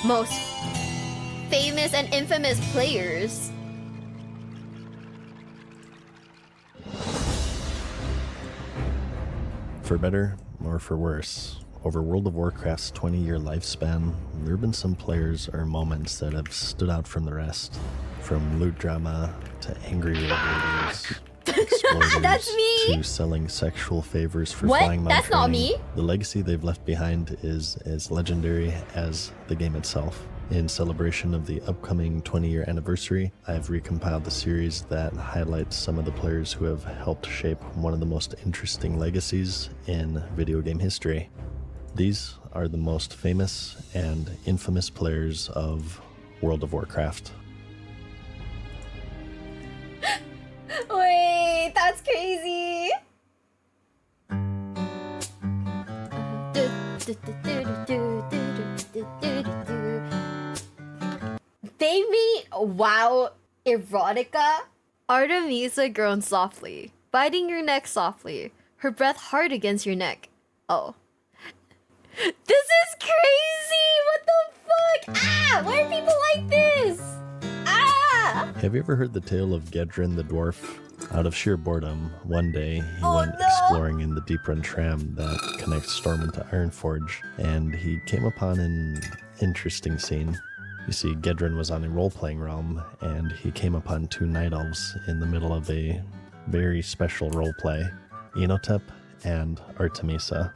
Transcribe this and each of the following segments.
most famous and infamous players. For better or for worse, over World of Warcraft's 20-year lifespan, there have been some players or moments that have stood out from the rest. From loot drama to angry raiders, exploiters, That's me! to selling sexual favors for What? flying mount That's not training. me. The legacy they've left behind is as legendary as the game itself. In celebration of the upcoming 20-year anniversary, I've recompiled the series that highlights some of the players who have helped shape one of the most interesting legacies in video game history. These are the most famous and infamous players of World of Warcraft. Wait, that's crazy. They made WoW erotica. Artemisia groans softly, biting your neck softly, her breath hard against your neck. Oh. This is crazy! What the fuck? Ah! Why are people like this? Ah! Have you ever heard the tale of Gedron the dwarf? Out of sheer boredom, one day he went no. exploring in the Deep Run tram that connects Stormwind to Ironforge, and he came upon an interesting scene. You see, Gedron was on a role-playing realm, and he came upon two night elves in the middle of a very special roleplay, Enotep and Artemisia.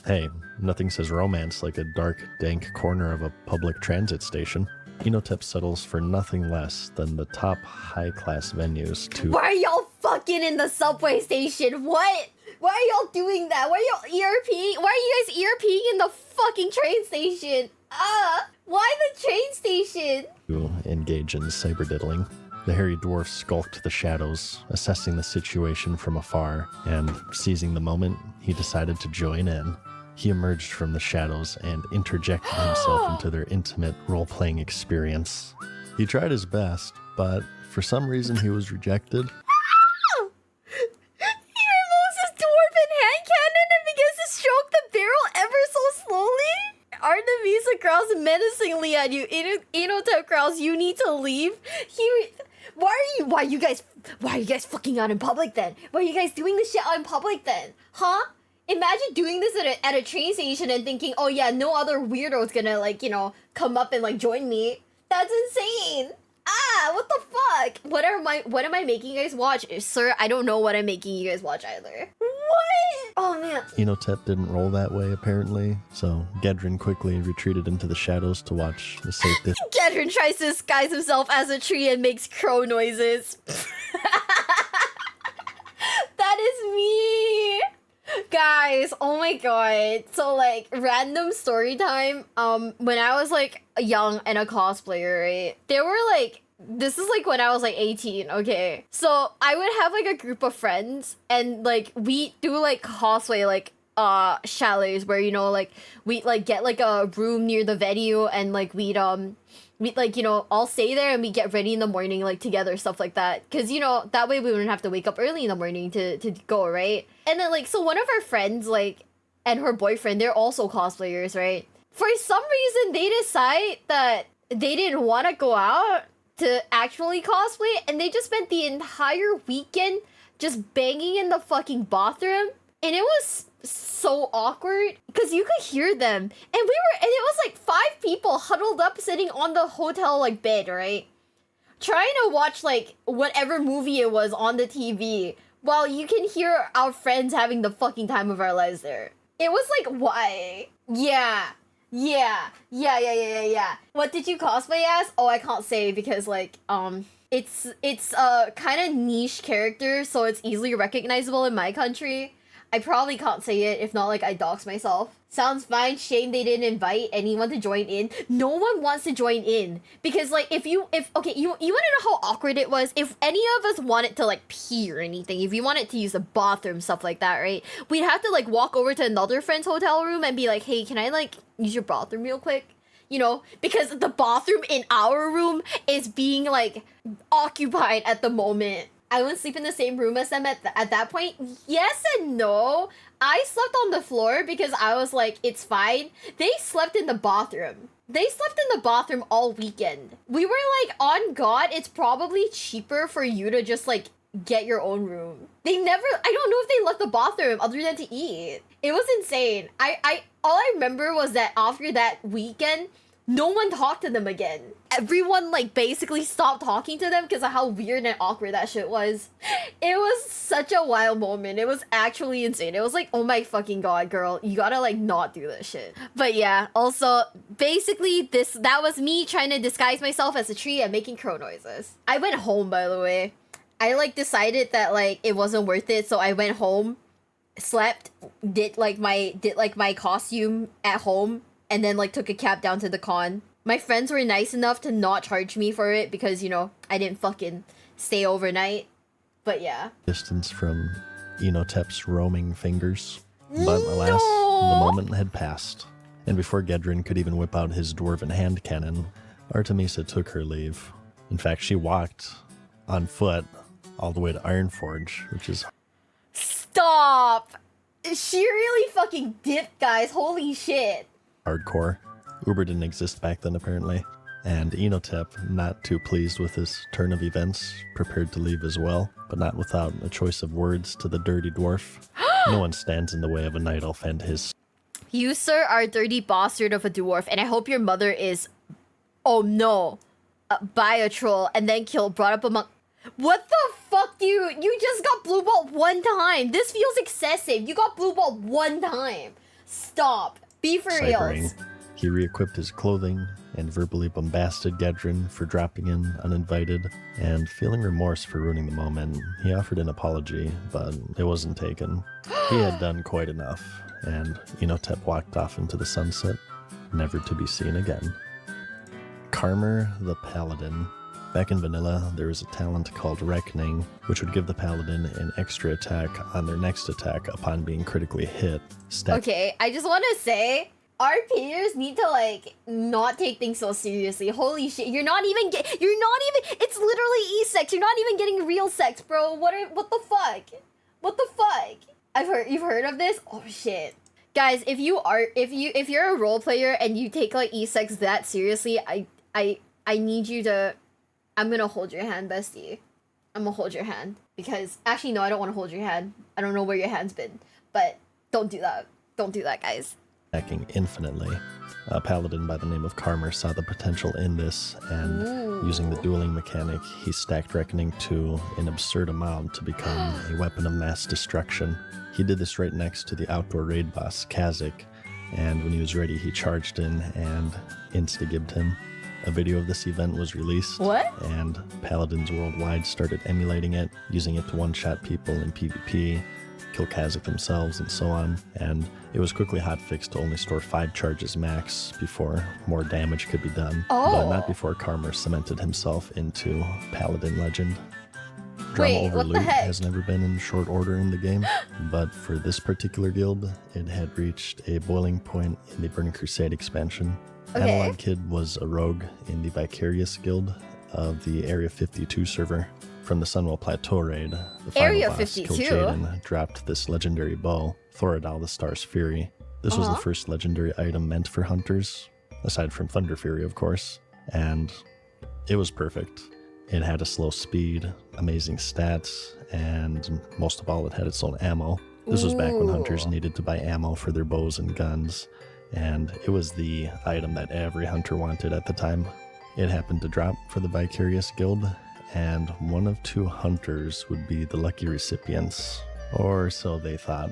Hey, nothing says romance like a dark, dank corner of a public transit station. Enotep settles for nothing less than the top high-class venues to... Why are y'all fucking in the subway station? What? Why are y'all doing that? Why are y'all ERPing? Why are you guys ERPing in the fucking train station? Why the train station? to engage in saber-diddling. The hairy dwarf skulked the shadows, assessing the situation from afar, and seizing the moment, he decided to join in. He emerged from the shadows and interjected himself into their intimate role-playing experience. He tried his best, but for some reason he was rejected. He removes his dwarven hand cannon and begins to stroke the barrel ever so slowly. Artemisia growls menacingly at you. Enotep growls, you need to leave. Why are you guys fucking out in public then? Why are you guys doing this shit out in public then? Huh? Imagine doing this at a train station and thinking, oh yeah, no other weirdo's gonna come up and join me. That's insane. What the fuck? What am I making you guys watch? Sir, I don't know what I'm making you guys watch either. What? Oh man. Enotep didn't roll that way apparently, so Gedron quickly retreated into the shadows to watch the safe distance. Gedron tries to disguise himself as a tree and makes crow noises. That is me. Guys, oh my god. So random story time. When I was young and a cosplayer, right? There were this is when I was 18, okay? So I would have a group of friends and we do cosplay chalets where we get a room near the venue and we'd all stay there and we get ready in the morning together, stuff like that, because that way we wouldn't have to wake up early in the morning to go, right? And then so one of our friends and her boyfriend, they're also cosplayers, right? For some reason they decide that they didn't want to go out to actually cosplay, and they just spent the entire weekend just banging in the fucking bathroom, and it was so awkward because you could hear them, and it was 5 people huddled up sitting on the hotel bed, right, trying to watch whatever movie it was on the TV while you can hear our friends having the fucking time of our lives there. It was why? Yeah. What did you cosplay as? Oh, I can't say because it's a kind of niche character, so it's easily recognizable in my country. I probably can't say it, if not I dox myself. Sounds fine. Shame they didn't invite anyone to join in. No one wants to join in because you want to know how awkward it was? If any of us wanted to pee or anything, if you wanted to use the bathroom, stuff like that, right? We'd have to walk over to another friend's hotel room and be like, hey, can I use your bathroom real quick? Because the bathroom in our room is being occupied at the moment. I wouldn't sleep in the same room as them at that point. Yes and no. I slept on the floor because I was like, it's fine. They slept in the bathroom. They slept in the bathroom all weekend. We were like, on God, it's probably cheaper for you to just like get your own room. They never, I don't know if they left the bathroom other than to eat. It was insane. All I remember was that after that weekend, no one talked to them again. Everyone like basically stopped talking to them because of how weird and awkward that shit was. It was such a wild moment. It was actually insane. It was like, oh my fucking God, girl, you gotta like not do this shit. But yeah, also basically that was me trying to disguise myself as a tree and making crow noises. I went home, by the way. I like decided that like it wasn't worth it, so I went home, slept, did like my costume at home, and then like took a cab down to the con. My friends were nice enough to not charge me for it because, you know, I didn't fucking stay overnight. But yeah. Distance from Enotep's roaming fingers. But alas, the moment had passed. And before Gedron could even whip out his dwarven hand cannon, Artemisa took her leave. In fact, she walked on foot all the way to Ironforge, which is... Stop! She really fucking dipped, guys. Holy shit. Hardcore. Uber didn't exist back then, apparently. And Enotep, not too pleased with this turn of events, prepared to leave as well, but not without a choice of words to the dirty dwarf. No one stands in the way of a night elf and his... You, sir, are a dirty bastard of a dwarf, and I hope your mother is... Oh no. By a troll, and then brought up among... What the fuck, dude? You just got blue balled one time. This feels excessive. You got blue balled one time. Stop. Be for reals. He re-equipped his clothing and verbally bombasted Gedron for dropping in uninvited, and feeling remorse for ruining the moment, he offered an apology, but it wasn't taken. He had done quite enough, and Enotep walked off into the sunset, never to be seen again. Karmer the Paladin. Back in vanilla, there was a talent called Reckoning, which would give the paladin an extra attack on their next attack upon being critically hit. Okay, I just want to say, our players need to like not take things so seriously. Holy shit, you're not even it's literally e-sex. You're not even getting real sex, bro. What the fuck? What the fuck? You've heard of this? Oh shit. Guys, if you're a role player and you take like e-sex that seriously, I need you to... I'm gonna hold your hand, bestie. I'm gonna hold your hand. Because, actually, no, I don't want to hold your hand. I don't know where your hand's been. But, don't do that. Don't do that, guys. Attacking infinitely. A paladin by the name of Karmer saw the potential in this, and using the dueling mechanic, he stacked Reckoning to an absurd amount to become a weapon of mass destruction. He did this right next to the outdoor raid boss, Kazik, and when he was ready, he charged in and insta-gibbed him. A video of this event was released, and paladins worldwide started emulating it, using it to one-shot people in PvP, kill Kazik themselves, and so on, and it was quickly hotfixed to only store 5 charges max before more damage could be done, but not before Karmer cemented himself into paladin legend. Drama over loot has never been in short order in the game, but for this particular guild, it had reached a boiling point in the Burning Crusade expansion. Analogkid was a rogue in the Vicarious guild of the Area 52 server. From the Sunwell Plateau raid, the final Area boss, 52? Kil'jaeden, dropped this legendary bow, Thoradal the Star's Fury. This was the first legendary item meant for hunters, aside from Thunder Fury, of course, and it was perfect. It had a slow speed, amazing stats, and most of all, it had its own ammo. This was back when hunters needed to buy ammo for their bows and guns, and it was the item that every hunter wanted at the time. It happened to drop for the Vicarious Guild, and one of 2 hunters would be the lucky recipients, or so they thought.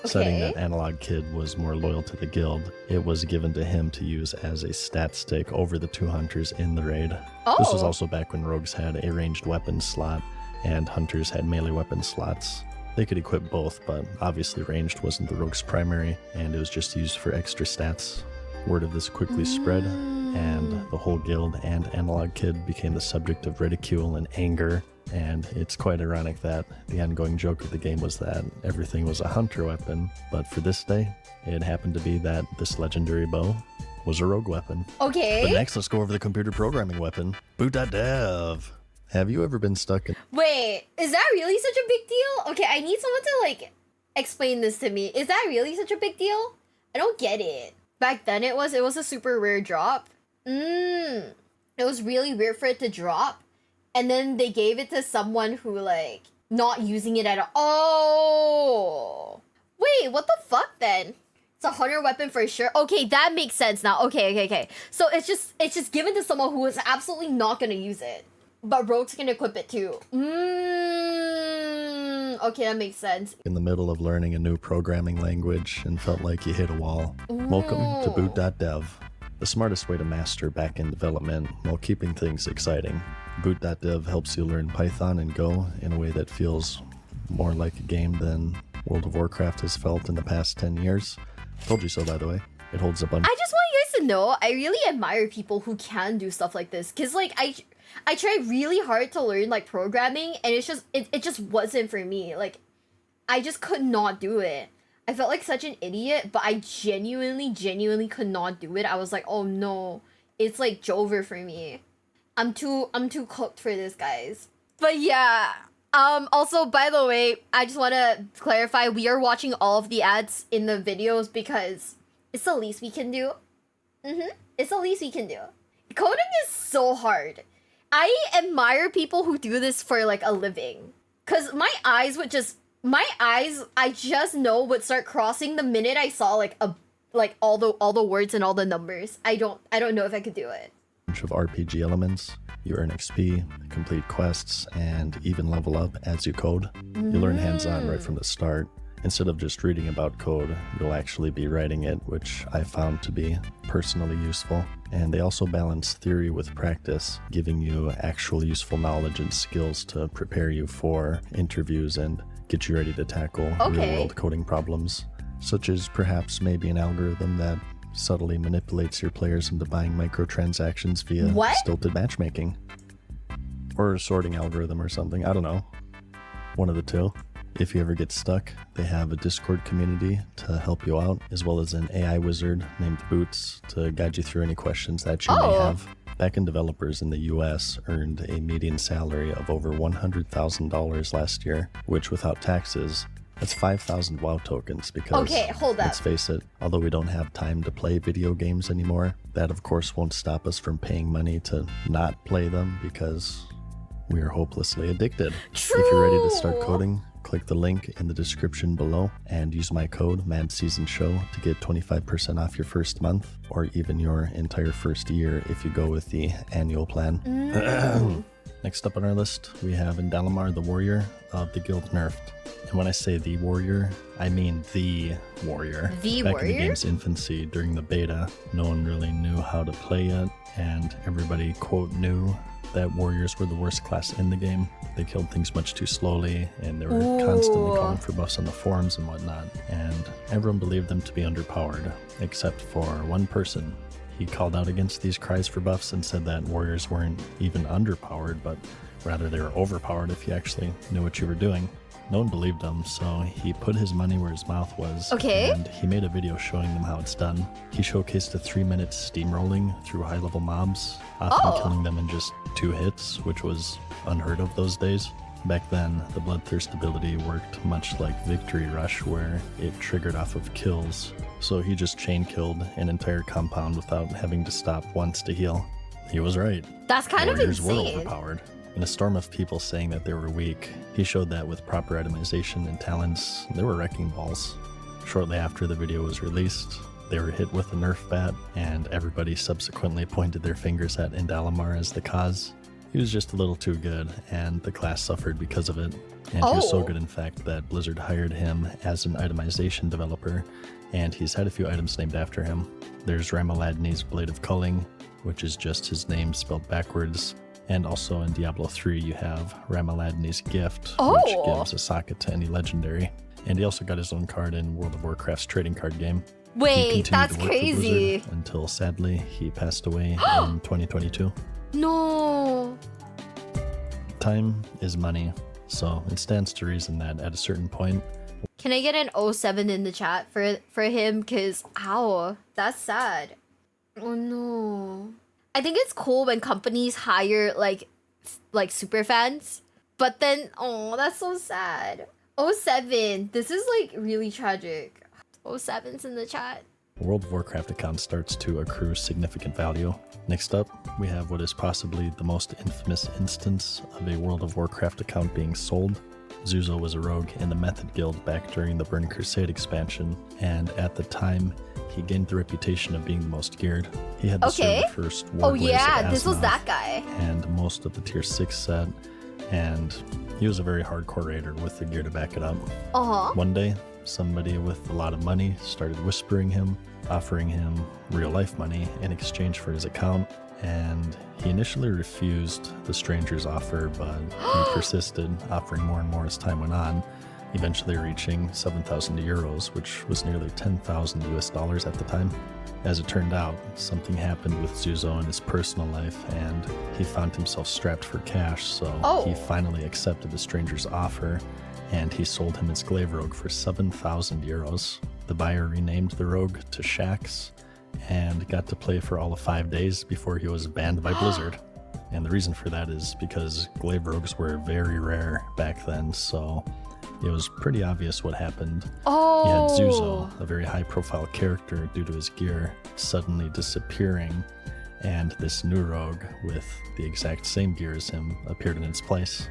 Setting that Analogkid was more loyal to the guild, it was given to him to use as a stat stick over the 2 hunters in the raid. This was also back when rogues had a ranged weapons slot, and hunters had melee weapon slots. They could equip both, but obviously ranged wasn't the rogue's primary, and it was just used for extra stats. Word of this quickly spread, and the whole guild and Analogkid became the subject of ridicule and anger, and it's quite ironic that the ongoing joke of the game was that everything was a hunter weapon, but for this day, it happened to be that this legendary bow was a rogue weapon. Okay. But next, let's go over the computer programming weapon, boot.dev. Have you ever been stuck in... Wait, is that really such a big deal? Okay, I need someone to, like, explain this to me. Is that really such a big deal? I don't get it. Back then it was a super rare drop. It was really weird for it to drop. And then they gave it to someone who, like, not using it at all. Oh! Wait, what the fuck then? It's a hunter weapon for sure. Okay, that makes sense now. Okay. So it's just given to someone who is absolutely not gonna use it. But rogues can equip it too. Okay, that makes sense. In the middle of learning a new programming language and felt like you hit a wall. Welcome to boot.dev, the smartest way to master backend development while keeping things exciting. Boot.dev helps you learn Python and Go in a way that feels more like a game than World of Warcraft has felt in the past 10 years. Told you so, by the way. It holds up on... I just want you guys to know, I really admire people who can do stuff like this. Because, like, I tried really hard to learn, like, programming, and it's just, it just wasn't for me. Like, I just could not do it. I felt like such an idiot, but I genuinely could not do it. I was like, oh no, it's like Jover for me. I'm too cooked for this, guys. But yeah, also, by the way, I just want to clarify, we are watching all of the ads in the videos because it's the least we can do. It's the least we can do. Coding is so hard. I admire people who do this for, like, a living. Cause my eyes, I just know would start crossing the minute I saw, like, all the words and all the numbers. I don't know if I could do it. Of RPG elements, you earn XP, complete quests, and even level up as you code. You learn hands-on right from the start. Instead of just reading about code, you'll actually be writing it, which I found to be personally useful. And they also balance theory with practice, giving you actual useful knowledge and skills to prepare you for interviews and get you ready to tackle real-world coding problems, such as perhaps maybe an algorithm that subtly manipulates your players into buying microtransactions via stilted matchmaking. Or a sorting algorithm or something, I don't know. One of the two. If you ever get stuck, they have a Discord community to help you out, as well as an AI wizard named Boots to guide you through any questions that you may have. Backend developers in the US earned a median salary of over $100,000 last year, which without taxes, that's 5,000 WoW tokens because, let's face it, although we don't have time to play video games anymore, that of course won't stop us from paying money to not play them because we are hopelessly addicted. True. If you're ready to start coding, click the link in the description below and use my code MadSeasonShow to get 25% off your first month or even your entire first year if you go with the annual plan. Next up on our list, we have Indalomar, the warrior of the guild nerfed. And when I say the warrior, I mean the warrior. Back in the game's infancy, during the beta, no one really knew how to play it, and everybody, quote, knew that warriors were the worst class in the game. They killed things much too slowly, and they were constantly calling for buffs on the forums and whatnot, and everyone believed them to be underpowered, except for one person. He called out against these cries for buffs and said that warriors weren't even underpowered, but rather they were overpowered if you actually knew what you were doing. No one believed him, so he put his money where his mouth was, and he made a video showing them how it's done. He showcased a 3-minute steamrolling through high-level mobs, often killing them in just 2 hits, which was unheard of those days. Back then, the Bloodthirst ability worked much like Victory Rush, where it triggered off of kills, so he just chain-killed an entire compound without having to stop once to heal. He was right. That's kind of insane. Warriors were overpowered. In a storm of people saying that they were weak, he showed that with proper itemization and talents, they were wrecking balls. Shortly after the video was released, they were hit with a nerf bat, and everybody subsequently pointed their fingers at Indalomar as the cause. He was just a little too good, and the class suffered because of it. And he was so good, in fact, that Blizzard hired him as an itemization developer, and he's had a few items named after him. There's Ramaladni's Blade of Culling, which is just his name spelled backwards. And also in Diablo 3, you have Ramaladni's Gift, which gives a socket to any legendary. And he also got his own card in World of Warcraft's trading card game. Wait, that's crazy. Until sadly, he passed away in 2022. No. Time is money, so it stands to reason that at a certain point... Can I get an 07 in the chat for him? Because, ow, that's sad. Oh no. I think it's cool when companies hire, like, like super fans. But then, oh, that's so sad. 07, this is like really tragic. 07's in the chat. World of Warcraft account starts to accrue significant value. Next up, we have what is possibly the most infamous instance of a World of Warcraft account being sold. Zuzo was a rogue in the Method Guild back during the Burn Crusade expansion, and at the time, he gained the reputation of being the most geared. He had to serve the first War Oh yeah, this was that guy. And most of the tier 6 set, and he was a very hardcore raider with the gear to back it up. One day, somebody with a lot of money started whispering him, offering him real life money in exchange for his account, and he initially refused the stranger's offer, but he persisted, offering more and more as time went on, eventually reaching 7,000 euros, which was nearly 10,000 US dollars at the time. As it turned out, something happened with Zuzo in his personal life, and he found himself strapped for cash, so he finally accepted the stranger's offer, and he sold him his glaive rogue for 7,000 euros. The buyer renamed the rogue to Shax, and got to play for all of 5 days before he was banned by Blizzard. And the reason for that is because glaive rogues were very rare back then, so it was pretty obvious what happened. You had Zuzo, a very high-profile character due to his gear, suddenly disappearing, and this new rogue with the exact same gear as him appeared in its place.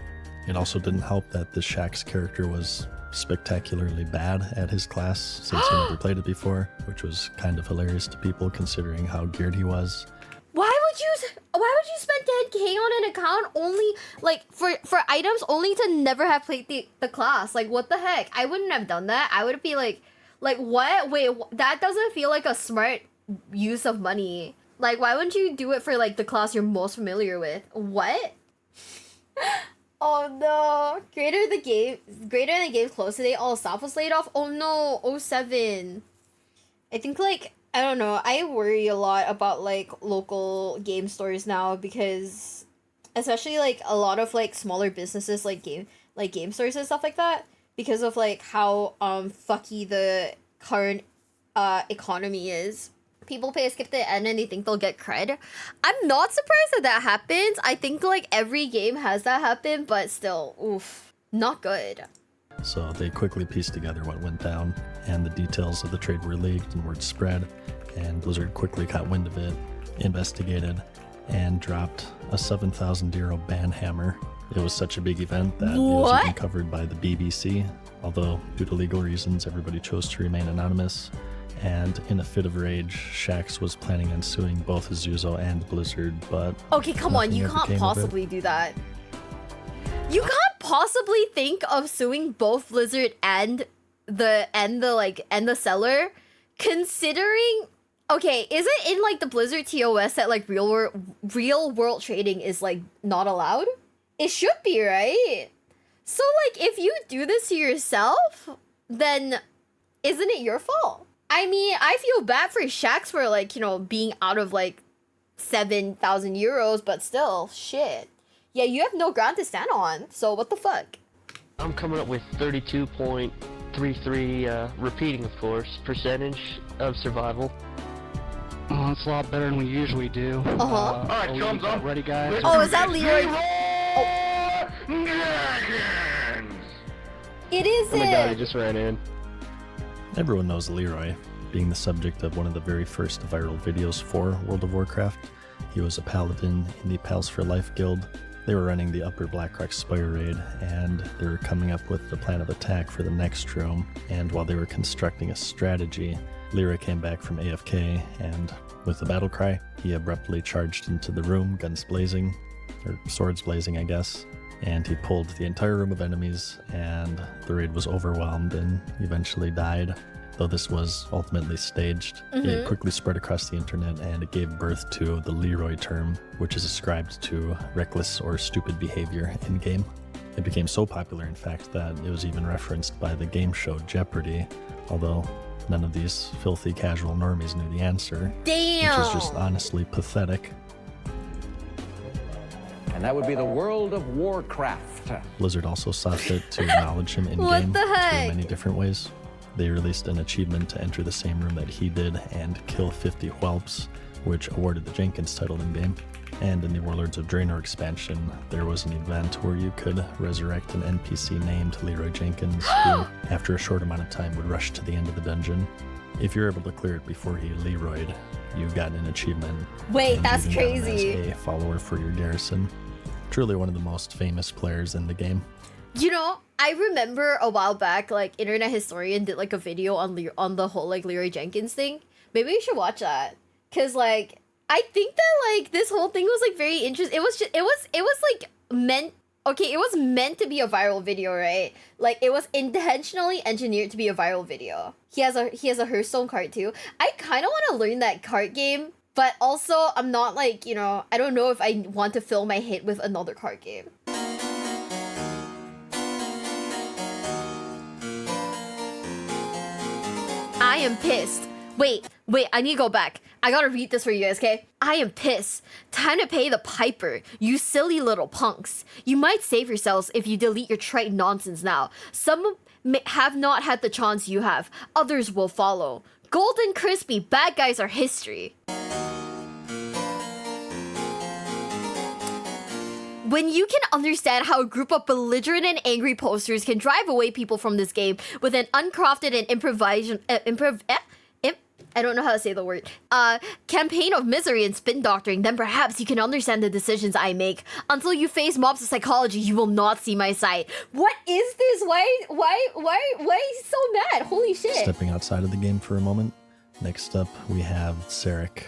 It also didn't help that the Shax character was spectacularly bad at his class since he never played it before, which was kind of hilarious to people considering how geared he was. Why would you spend 10k on an account only like for items only to never have played the class? Like what the heck? I wouldn't have done that. I would be like what? Wait, that doesn't feel like a smart use of money. Like why wouldn't you do it for like the class you're most familiar with? What? Oh no. Greater in the game close today, all staff was laid off. Oh no, 07. I think like I don't know, I worry a lot about like local game stores now because especially like a lot of like smaller businesses like game stores and stuff like that, because of like how fucky the current economy is. People pay a skip to the end and they think they'll get cred. I'm not surprised that happens. I think like every game has that happen, but still, oof, not good. So they quickly pieced together what went down, and the details of the trade were leaked and word spread, and Blizzard quickly caught wind of it, investigated, and dropped a 7,000 euro ban hammer. It was such a big event that it was even covered by the BBC, although due to legal reasons everybody chose to remain anonymous. And in a fit of rage, Shax was planning on suing both Zuzo and Blizzard, but okay, come on, you can't possibly do that. You can't possibly think of suing both Blizzard and the seller, considering, okay, is it in like the Blizzard TOS that like real world trading is like not allowed? It should be, right? So like if you do this to yourself, then isn't it your fault? I mean, I feel bad for Shax for like, you know, being out of like 7,000 euros, but still, shit. Yeah, you have no ground to stand on, so what the fuck? I'm coming up with 32.33, repeating of course, percentage of survival. Oh, that's a lot better than we usually do. Alright, chums up. Ready, guys? Oh, is that Leeroy? It is Oh my god, he just ran in. Everyone knows Leeroy, being the subject of one of the very first viral videos for World of Warcraft. He was a paladin in the Pals for Life guild. They were running the Upper Blackrock Spire raid, and they were coming up with the plan of attack for the next room, and while they were constructing a strategy, Leeroy came back from AFK, and with the battle cry, he abruptly charged into the room, guns blazing, or swords blazing, I guess, and he pulled the entire room of enemies, and the raid was overwhelmed and eventually died. Though this was ultimately staged, it quickly spread across the internet, and it gave birth to the Leeroy term, which is ascribed to reckless or stupid behavior in-game. It became so popular, in fact, that it was even referenced by the game show Jeopardy, although none of these filthy casual normies knew the answer. Damn! Which is just honestly pathetic. And that would be the world of Warcraft. Blizzard also saw fit to acknowledge him in-game through many different ways. They released an achievement to enter the same room that he did and kill 50 whelps, which awarded the Jenkins title in-game. And in the Warlords of Draenor expansion, there was an event where you could resurrect an NPC named Leeroy Jenkins, who, after a short amount of time, would rush to the end of the dungeon. If you're able to clear it before he Leeroyed, you've gotten an achievement. Wait, and that's moving down crazy. As a follower for your garrison. Truly one of the most famous players in the game. You know, I remember a while back, like, Internet Historian did, like, a video on the whole, like, Leeroy Jenkins thing. Maybe you should watch that. Because, like, I think that, like, this whole thing was, like, very interesting. It was, like, meant... Okay, it was meant to be a viral video, right? Like, it was intentionally engineered to be a viral video. He has a Hearthstone card, too. I kind of want to learn that card game, but also, I'm not, like, you know... I don't know if I want to fill my head with another card game. I am pissed. Wait, I need to go back. I gotta read this for you guys, okay? I am pissed. Time to pay the piper, you silly little punks. You might save yourselves if you delete your trite nonsense now. Some have not had the chance you have. Others will follow. Golden crispy, bad guys are history. When you can understand how a group of belligerent and angry posters can drive away people from this game with an uncrafted and I don't know how to say the word. Campaign of misery and spin doctoring, then perhaps you can understand the decisions I make. Until you face mobs of psychology, you will not see my side. What is this? Why is he so mad? Holy shit. Stepping outside of the game for a moment. Next up, we have Tseric.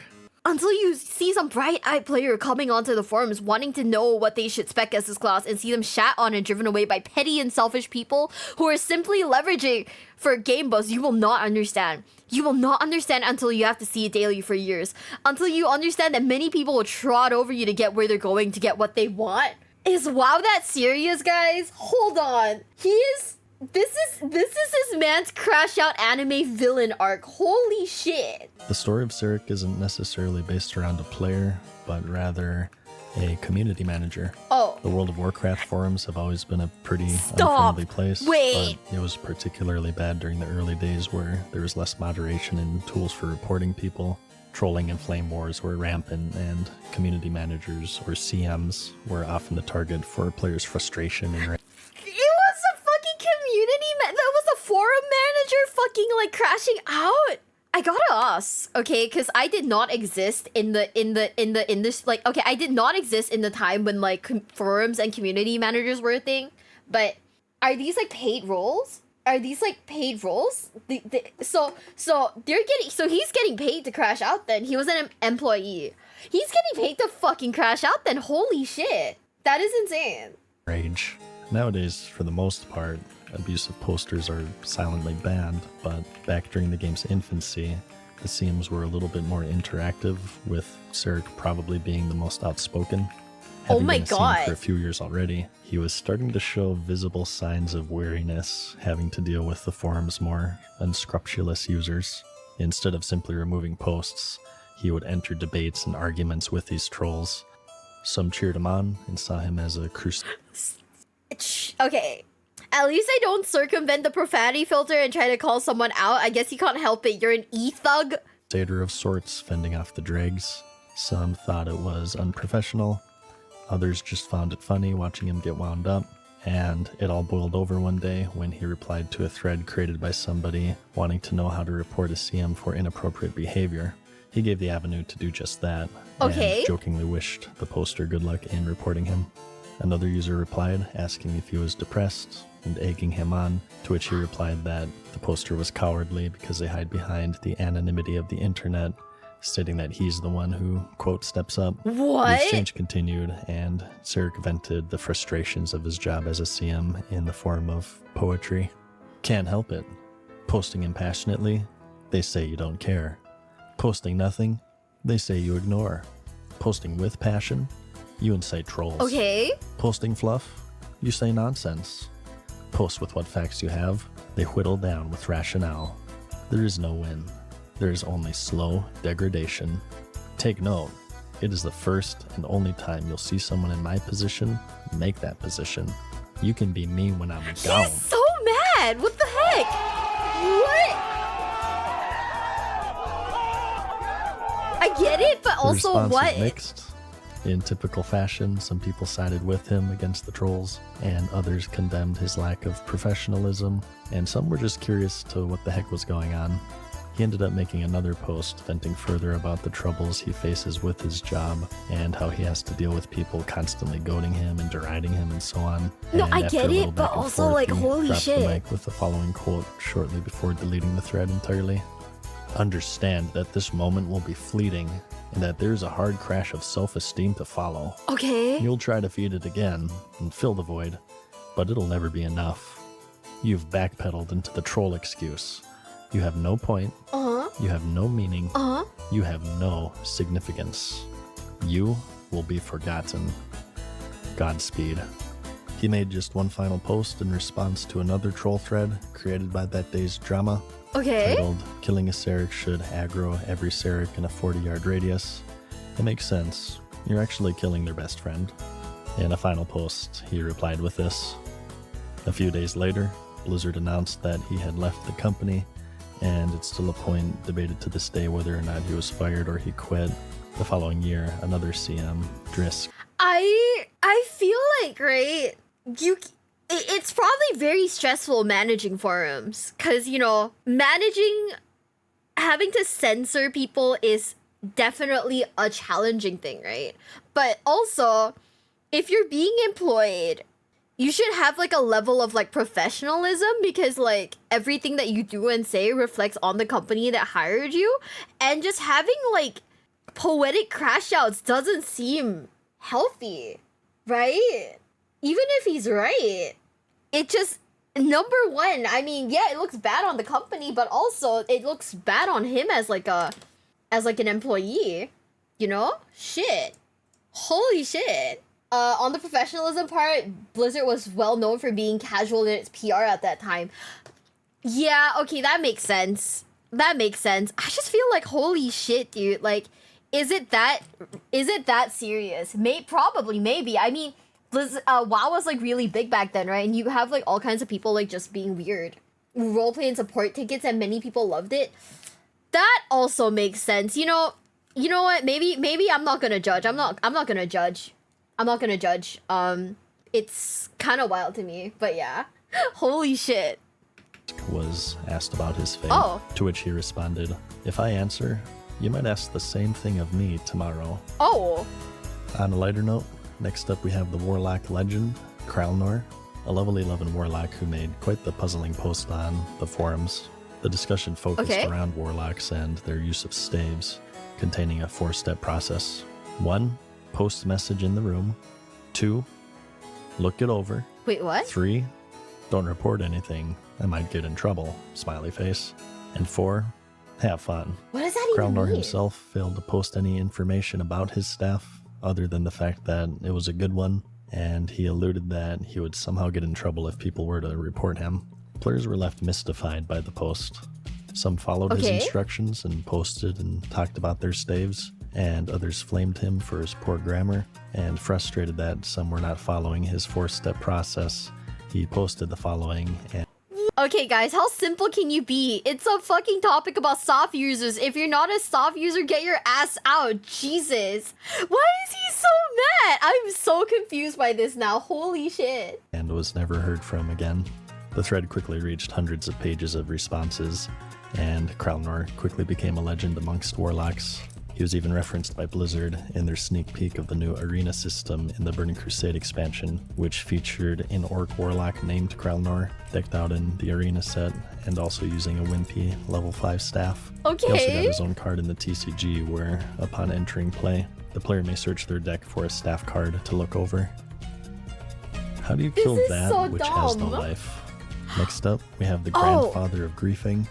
Until you see some bright-eyed player coming onto the forums wanting to know what they should spec as this class and see them shat on and driven away by petty and selfish people who are simply leveraging for game buzz, you will not understand. You will not understand until you have to see it daily for years. Until you understand that many people will trot over you to get where they're going to get what they want. Is WoW that serious, guys? Hold on. This is this man's crash out anime villain arc. Holy shit. The story of Tseric isn't necessarily based around a player, but rather a community manager. Oh. The World of Warcraft forums have always been a pretty Stop. unfriendly place. Wait. But it was particularly bad during the early days where there was less moderation and tools for reporting people. Trolling and flame wars were rampant, and community managers or CMs were often the target for players' frustration and That was a forum manager fucking like crashing out. I gotta ask, okay, because I did not exist in this like, okay, I did not exist in the time when like forums and community managers were a thing. But are these like paid roles? Are these like paid roles? So he's getting paid to crash out. Then he was an employee. He's getting paid to fucking crash out. Then holy shit, that is insane. rage. Nowadays, for the most part, abusive posters are silently banned, but back during the game's infancy, the CMs were a little bit more interactive, with Tseric probably being the most outspoken. Oh Having my been a CM god. for a few years already, he was starting to show visible signs of weariness, having to deal with the forum's more unscrupulous users. Instead of simply removing posts, he would enter debates and arguments with these trolls. Some cheered him on and saw him as a Okay. At least I don't circumvent the profanity filter and try to call someone out. I guess you can't help it. You're an e-thug. crusader of sorts, fending off the dregs. Some thought it was unprofessional. Others just found it funny watching him get wound up. And it all boiled over one day when he replied to a thread created by somebody wanting to know how to report a CM for inappropriate behavior. He gave the avenue to do just that, Okay. and jokingly wished the poster good luck in reporting him. Another user replied, asking if he was depressed and egging him on, to which he replied that the poster was cowardly because they hide behind the anonymity of the internet, stating that he's the one who, quote, steps up. What? The exchange continued, and Tseric vented the frustrations of his job as a CM in the form of poetry. Can't help it. Posting impassionately, they say you don't care. Posting nothing, they say you ignore. Posting with passion, you incite trolls. Okay. Posting fluff, you say nonsense. Post with what facts you have, they whittle down with rationale. There is no win. There is only slow degradation. Take note, it is the first and only time you'll see someone in my position make that position. You can be me when I'm gone. He's so mad. What the heck? What? I get it, but The also response what? is mixed. In typical fashion, some people sided with him against the trolls, and others condemned his lack of professionalism, and some were just curious to what the heck was going on. He ended up making another post venting further about the troubles he faces with his job and how he has to deal with people constantly goading him and deriding him and so on. No, And I after get a little it, but back and also, forth, like, he holy dropped shit. the mic with the following quote shortly before deleting the thread entirely. Understand that this moment will be fleeting and that there's a hard crash of self-esteem to follow. Okay. You'll try to feed it again and fill the void, but it'll never be enough. You've backpedaled into the troll excuse. You have no point. Uh-huh. You have no meaning. Uh-huh. You have no significance. You will be forgotten. Godspeed. He made just one final post in response to another troll thread created by that day's drama, Okay. titled, "Killing a Tseric should aggro every Tseric in a 40-yard radius." It makes sense. You're actually killing their best friend. In a final post, he replied with this. A few days later, Blizzard announced that he had left the company, and it's still a point debated to this day whether or not he was fired or he quit. The following year, another CM, Drisk. I feel like, right, it's probably very stressful managing forums, because, you know, having to censor people is definitely a challenging thing, right? But also, if you're being employed, you should have, like, a level of, like, professionalism, because, like, everything that you do and say reflects on the company that hired you, and just having, like, poetic crash outs doesn't seem healthy, right? Even if he's right, it just, number one, I mean, yeah, it looks bad on the company, but also it looks bad on him as like an employee, you know? Shit. Holy shit. On the professionalism part, Blizzard was well known for being casual in its PR at that time. Yeah, okay, that makes sense. I just feel like, holy shit, dude, like, is it that serious? Probably, maybe. I mean, WoW was, like, really big back then, right? And you have, like, all kinds of people, like, just being weird. Roleplay and support tickets, and many people loved it. That also makes sense. You know what? Maybe I'm not gonna judge. I'm not gonna judge. It's kind of wild to me, but yeah. Holy shit. Was asked about his fate, Oh. to which he responded, "If I answer, you might ask the same thing of me tomorrow." Oh. On a lighter note, next up we have the warlock legend, Crownnor, a level 11 warlock who made quite the puzzling post on the forums. The discussion focused around warlocks and their use of staves, containing a 4-step process. 1. Post message in the room. 2. Look it over. Wait, what? 3. Don't report anything. I might get in trouble. Smiley face. And 4. Have fun. What does that even Crownnor mean? himself failed to post any information about his staff, other than the fact that it was a good one, and he alluded that he would somehow get in trouble if people were to report him. Players were left mystified by the post. Some followed his instructions and posted and talked about their staves, and others flamed him for his poor grammar, and frustrated that some were not following his 4-step process. He posted the following, and Okay, guys, how simple can you be? It's a fucking topic about soft users. If you're not a soft user, get your ass out. Jesus. Why is he so mad? I'm so confused by this now. Holy shit. and was never heard from again. The thread quickly reached hundreds of pages of responses, and Crownnor quickly became a legend amongst warlocks. He was even referenced by Blizzard in their sneak peek of the new arena system in the Burning Crusade expansion, which featured an orc warlock named Crownnor, decked out in the arena set, and also using a wimpy level 5 staff. Okay. He also got his own card in the TCG where, upon entering play, the player may search their deck for a staff card to look over. How do you kill is that so which has no dumb. life? Next up, we have the grandfather of griefing,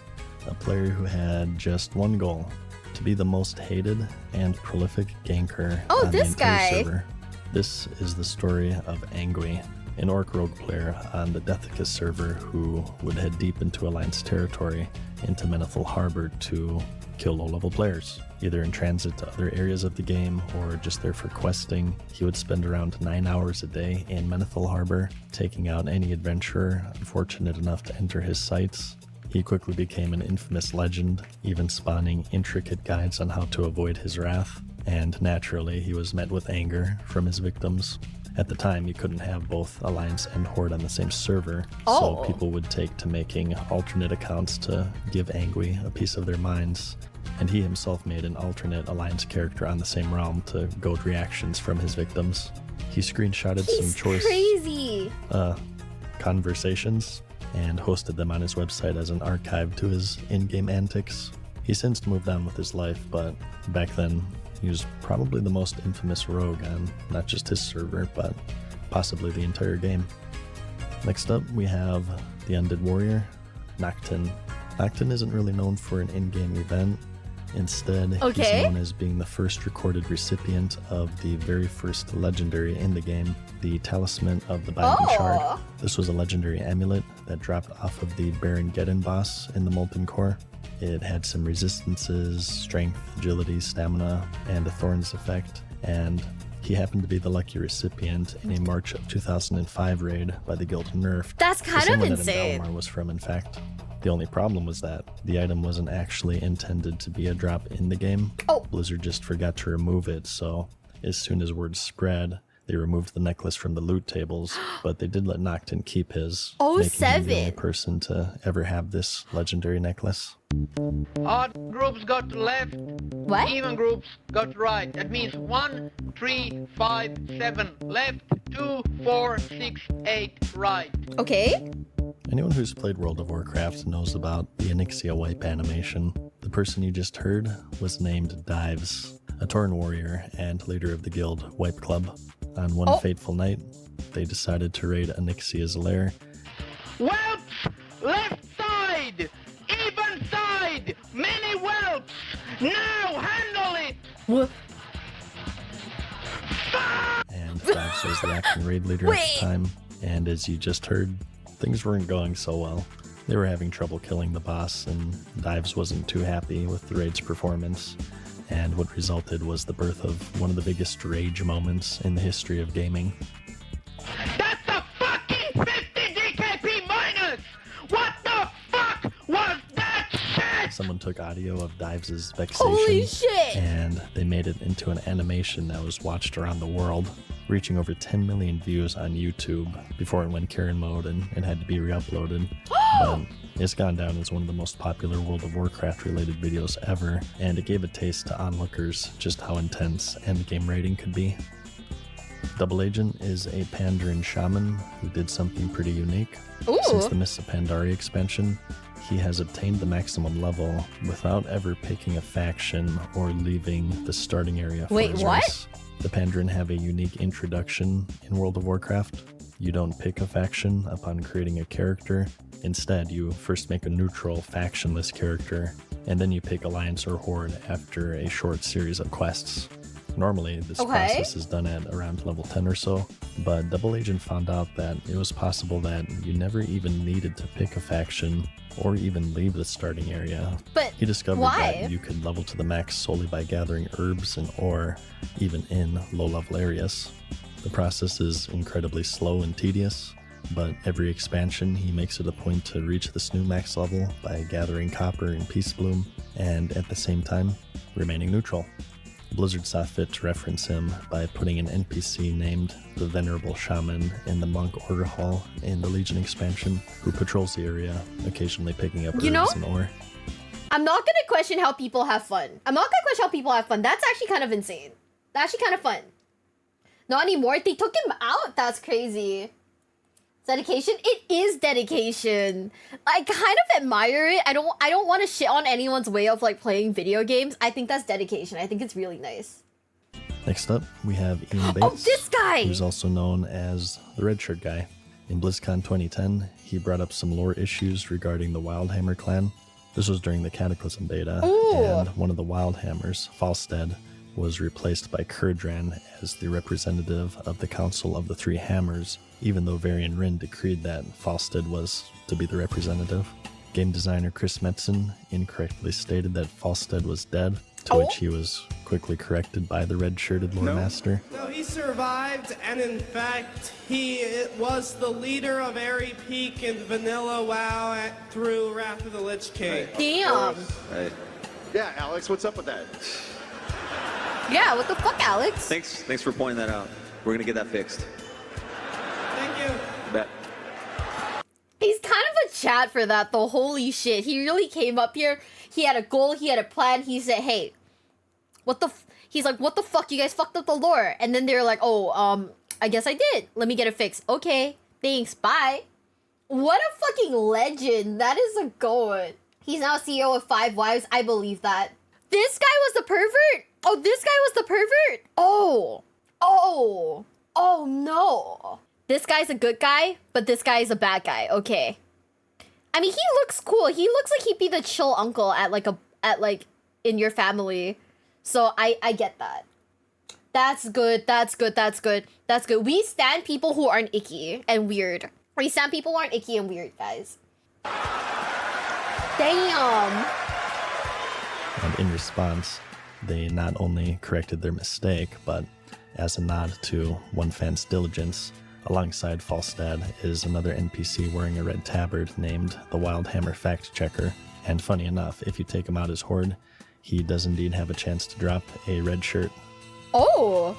a player who had just one goal: to be the most hated and prolific ganker on the this entire guy. server. This is the story of Angwe, an orc rogue player on the Deathicus server who would head deep into Alliance territory into Menethil Harbor to kill low-level players, either in transit to other areas of the game or just there for questing. He would spend around 9 hours a day in Menethil Harbor, taking out any adventurer unfortunate enough to enter his sights. He quickly became an infamous legend, even spawning intricate guides on how to avoid his wrath. and naturally he was met with anger from his victims. At the time, you couldn't have both Alliance and Horde on the same server, so people would take to making alternate accounts to give Angwe a piece of their minds, and he himself made an alternate Alliance character on the same realm to goad reactions from his victims. He screenshotted some choice conversations and hosted them on his website as an archive to his in-game antics. He since moved on with his life, but back then he was probably the most infamous rogue on not just his server, but possibly the entire game. Next up, we have the Undead Warrior, Noctton. Noctton isn't really known for an in-game event. Instead, he's known as being the first recorded recipient of the very first legendary in the game, the Talisman of the Binding Shard. This was a legendary amulet that dropped off of the Baron Geddon boss in the Molten Core. It had some resistances, strength, agility, stamina, and a Thorns effect, and he happened to be the lucky recipient in a March of 2005 raid by the Guild Nerfed. That's kind of insane. That Indalomar was from, in fact. The only problem was that the item wasn't actually intended to be a drop in the game. Blizzard just forgot to remove it, so as soon as word spread, they removed the necklace from the loot tables, but they did let Noctton keep his, making him the only person to ever have this legendary necklace. Odd groups got left, even groups got right. That means 1, 3, 5, 7 left, 2, 4, 6, 8 right. Okay. Anyone who's played World of Warcraft knows about the onyxia wipe animation. The person you just heard was named Dives, a Tauren warrior and leader of the guild Wipe Club. On one fateful night, they decided to raid Onyxia's lair. Whelps! Left side! Even side! Many whelps! Now handle it! What? And Dives was the acting raid leader at the time, and as you just heard, things weren't going so well. They were having trouble killing the boss, and Dives wasn't too happy with the raid's performance. And what resulted was the birth of one of the biggest rage moments in the history of gaming. That's a fucking 50 DKP minus! What the fuck was that shit? Someone took audio of Dives' vexation. Holy shit! And they made it into an animation that was watched around the world, reaching over 10 million views on YouTube before it went Karen mode and it had to be re-uploaded. But it's gone down as one of the most popular World of Warcraft related videos ever, and it gave a taste to onlookers just how intense endgame raiding could be. Double Agent is a Pandaren shaman who did something pretty unique. Since the Mists of Pandaria expansion, he has obtained the maximum level without ever picking a faction or leaving the starting area for his race. The Pandaren have a unique introduction in World of Warcraft. You don't pick a faction upon creating a character. Instead, you first make a neutral, factionless character, and then you pick Alliance or Horde after a short series of quests. Normally, this process is done at around level 10 or so, but Double Agent found out that it was possible that you never even needed to pick a faction or even leave the starting area. But he discovered that you could level to the max solely by gathering herbs and ore, even in low-level areas. The process is incredibly slow and tedious, but every expansion he makes it a point to reach this new max level by gathering copper and peace bloom, and at the same time, remaining neutral. Blizzard saw fit to reference him by putting an NPC named the Venerable Shaman in the Monk Order Hall in the Legion expansion, who patrols the area, occasionally picking up herbs and ore. I'm not gonna question how people have fun. That's actually kind of insane. That's actually kind of fun. Not anymore. They took him out. That's crazy. Dedication? It is dedication. I kind of admire it. I don't want to shit on anyone's way of like playing video games. I think that's dedication. I think it's really nice. Next up, we have Ian Bates. Oh, this guy! Who's also known as the Red Shirt Guy. In BlizzCon 2010, he brought up some lore issues regarding the Wildhammer clan. This was during the Cataclysm beta, and one of the Wildhammers, Falstead, was replaced by Kurdran as the representative of the Council of the Three Hammers, even though Varian Rin decreed that Falstead was to be the representative. Game designer Chris Metzen incorrectly stated that Falstead was dead, to which he was quickly corrected by the red-shirted lore master. No, he survived, and in fact, he was the leader of Airy Peak in Vanilla WoW through Wrath of the Lich King. Damn! Yeah, Alex, what's up with that? Yeah, what the fuck, Alex? Thanks for pointing that out. We're gonna get that fixed. Thank you. Bet. He's kind of a chat for that though. Holy shit. He really came up here. He had a goal. He had a plan. He said, hey, he's like, what the fuck? You guys fucked up the lore. And then they're like, oh, I guess I did. Let me get it fixed. Okay. Thanks. Bye. What a fucking legend. That is a goat. He's now CEO of 5 Wives. I believe that. This guy was the pervert? Oh, this guy was the pervert? Oh no. This guy's a good guy, but this guy's a bad guy. Okay. I mean, he looks cool. He looks like he'd be the chill uncle at in your family. So I get that. That's good. That's good. That's good. That's good. We stand people who aren't icky and weird. We stand people who aren't icky and weird, guys. Damn. And in response, they not only corrected their mistake, but as a nod to one fan's diligence, alongside Falstad is another NPC wearing a red tabard named the Wildhammer Fact Checker. And funny enough, if you take him out as Horde, he does indeed have a chance to drop a red shirt. Oh!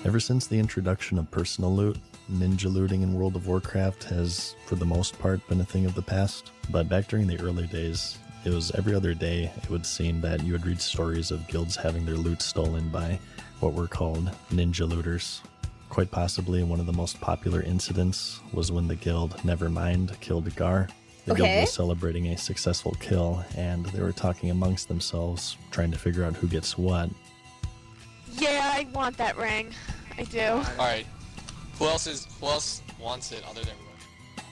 Ever since the introduction of personal loot, ninja looting in World of Warcraft has, for the most part, been a thing of the past. But back during the early days, it was every other day it would seem that you would read stories of guilds having their loot stolen by what were called ninja looters. Quite possibly one of the most popular incidents was when the guild Nevermind killed Gar. The guild was celebrating a successful kill, and they were talking amongst themselves, trying to figure out who gets what. Yeah, I want that ring. I do. Alright. Who else wants it other than Rook?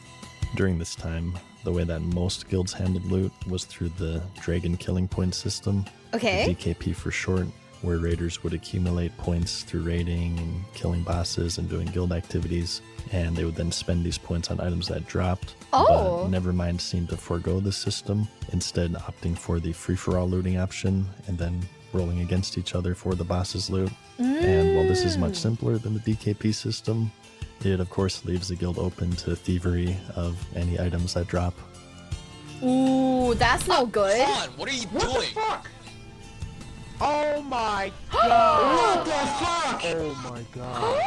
During this time, the way that most guilds handled loot was through the Dragon Killing Point system. Okay. DKP for short, where raiders would accumulate points through raiding and killing bosses and doing guild activities, and they would then spend these points on items that dropped. Oh. But Nevermind seemed to forego this system, instead opting for the free-for-all looting option and then rolling against each other for the boss's loot. And while this is much simpler than the DKP system, it of course leaves the guild open to thievery of any items that drop. Ooh, that's no good. Come on, what are you doing? What the fuck? Oh my god! What the fuck? Oh my god.